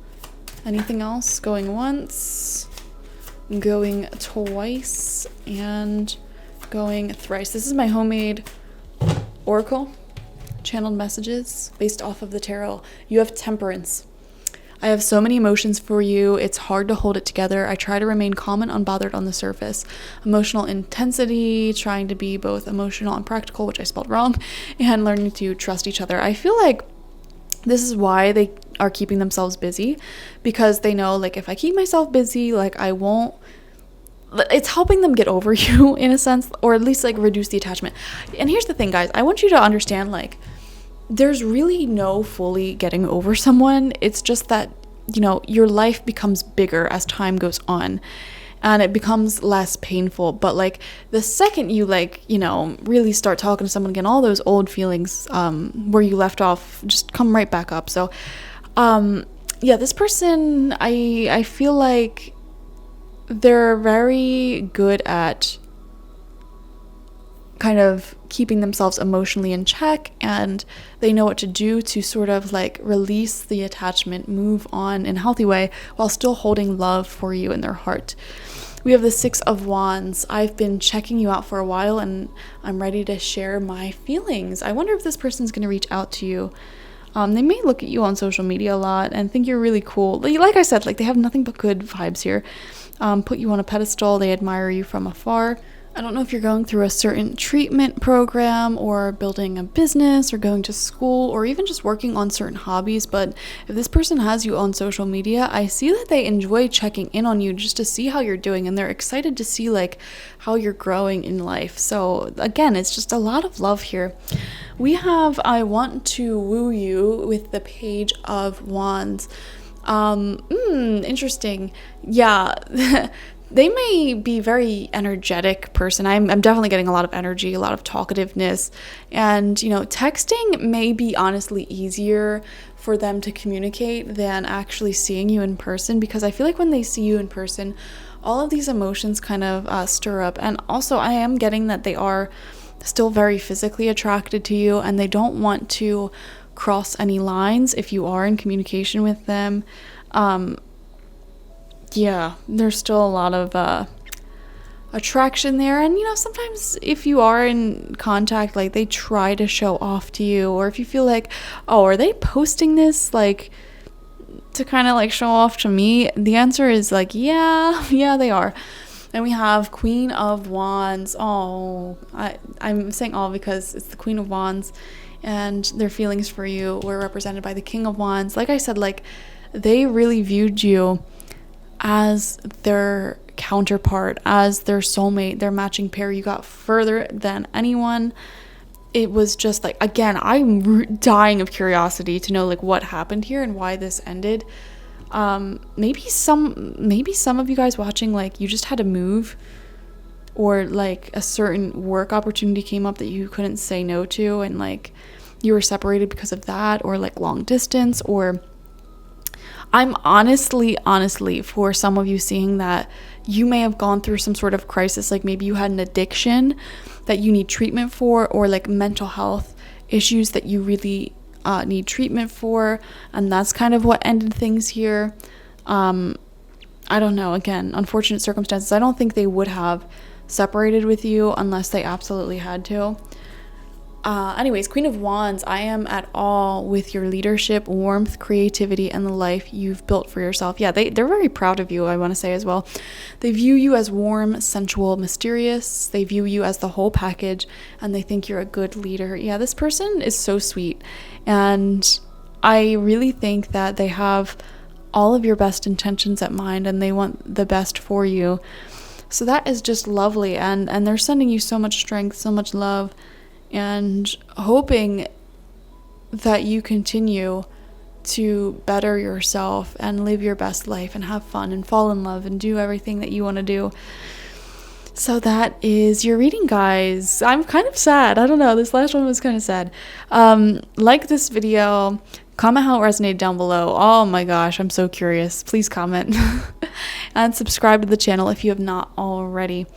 Anything else? Going once, going twice, and going thrice. This is my homemade oracle, channeled messages based off of the tarot. You have Temperance. I have so many emotions for you. It's hard to hold it together. I try to remain calm and unbothered on the surface. Emotional intensity, trying to be both emotional and practical, which I spelled wrong, and learning to trust each other. I feel like this is why they are keeping themselves busy, because they know, like, if I keep myself busy, like, I won't, it's helping them get over you in a sense, or at least like reduce the attachment. And here's the thing, guys, I want you to understand, like, there's really no fully getting over someone. It's just that, you know, your life becomes bigger as time goes on and it becomes less painful. But like the second you, like, you know, really start talking to someone again, all those old feelings where you left off just come right back up. So yeah, this person, I feel like they're very good at kind of keeping themselves emotionally in check, and they know what to do to sort of like release the attachment, move on in a healthy way while still holding love for you in their heart. We have the Six of Wands. I've been checking you out for a while and I'm ready to share my feelings. I wonder if this person's going to reach out to you. They may look at you on social media a lot and think you're really cool. Like I said, like they have nothing but good vibes here. Put you on a pedestal. They admire you from afar. I don't know if you're going through a certain treatment program or building a business or going to school or even just working on certain hobbies, but if this person has you on social media, I see that they enjoy checking in on you just to see how you're doing, and they're excited to see like how you're growing in life. So again, it's just a lot of love here. We have I want to woo you with the Page of Wands. Interesting. Yeah. They may be very energetic person. I'm definitely getting a lot of energy, a lot of talkativeness, and texting may be honestly easier for them to communicate than actually seeing you in person, because I feel like when they see you in person, all of these emotions kind of stir up. And also I am getting that they are still very physically attracted to you and they don't want to cross any lines if you are in communication with them. Yeah, there's still a lot of attraction there, and sometimes if you are in contact, like they try to show off to you, or if you feel like, oh, are they posting this like to kind of like show off to me? The answer is like, yeah, they are. And we have Queen of Wands. Oh, I'm saying all because it's the Queen of Wands, and their feelings for you were represented by the King of Wands. Like I said, like they really viewed you as their counterpart, as their soulmate, their matching pair. You got further than anyone. It was just like, again, I'm dying of curiosity to know like what happened here and why this ended. Maybe some of you guys watching, like you just had to move, or like a certain work opportunity came up that you couldn't say no to, and like you were separated because of that, or like long distance, or I'm honestly, for some of you seeing that you may have gone through some sort of crisis, like maybe you had an addiction that you need treatment for, or like mental health issues that you really need treatment for, and that's kind of what ended things here. I don't know, again, unfortunate circumstances. I don't think they would have separated with you unless they absolutely had to. Anyways, Queen of Wands, I am at awe with your leadership, warmth, creativity, and the life you've built for yourself. Yeah, they're very proud of you, I want to say as well. They view you as warm, sensual, mysterious. They view you as the whole package, and they think you're a good leader. Yeah, this person is so sweet, and I really think that they have all of your best intentions at mind, and they want the best for you. So that is just lovely, and they're sending you so much strength, so much love, and hoping that you continue to better yourself and live your best life and have fun and fall in love and do everything that you want to do. So that is your reading, guys. I'm kind of sad. I don't know. This last one was kind of sad. Like this video, comment how it resonated down below. Oh my gosh, I'm so curious. Please comment. And subscribe to the channel if you have not already.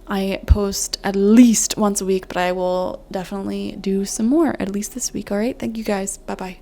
I post at least once a week, but I will definitely do some more at least this week. All right. Thank you guys. Bye-bye.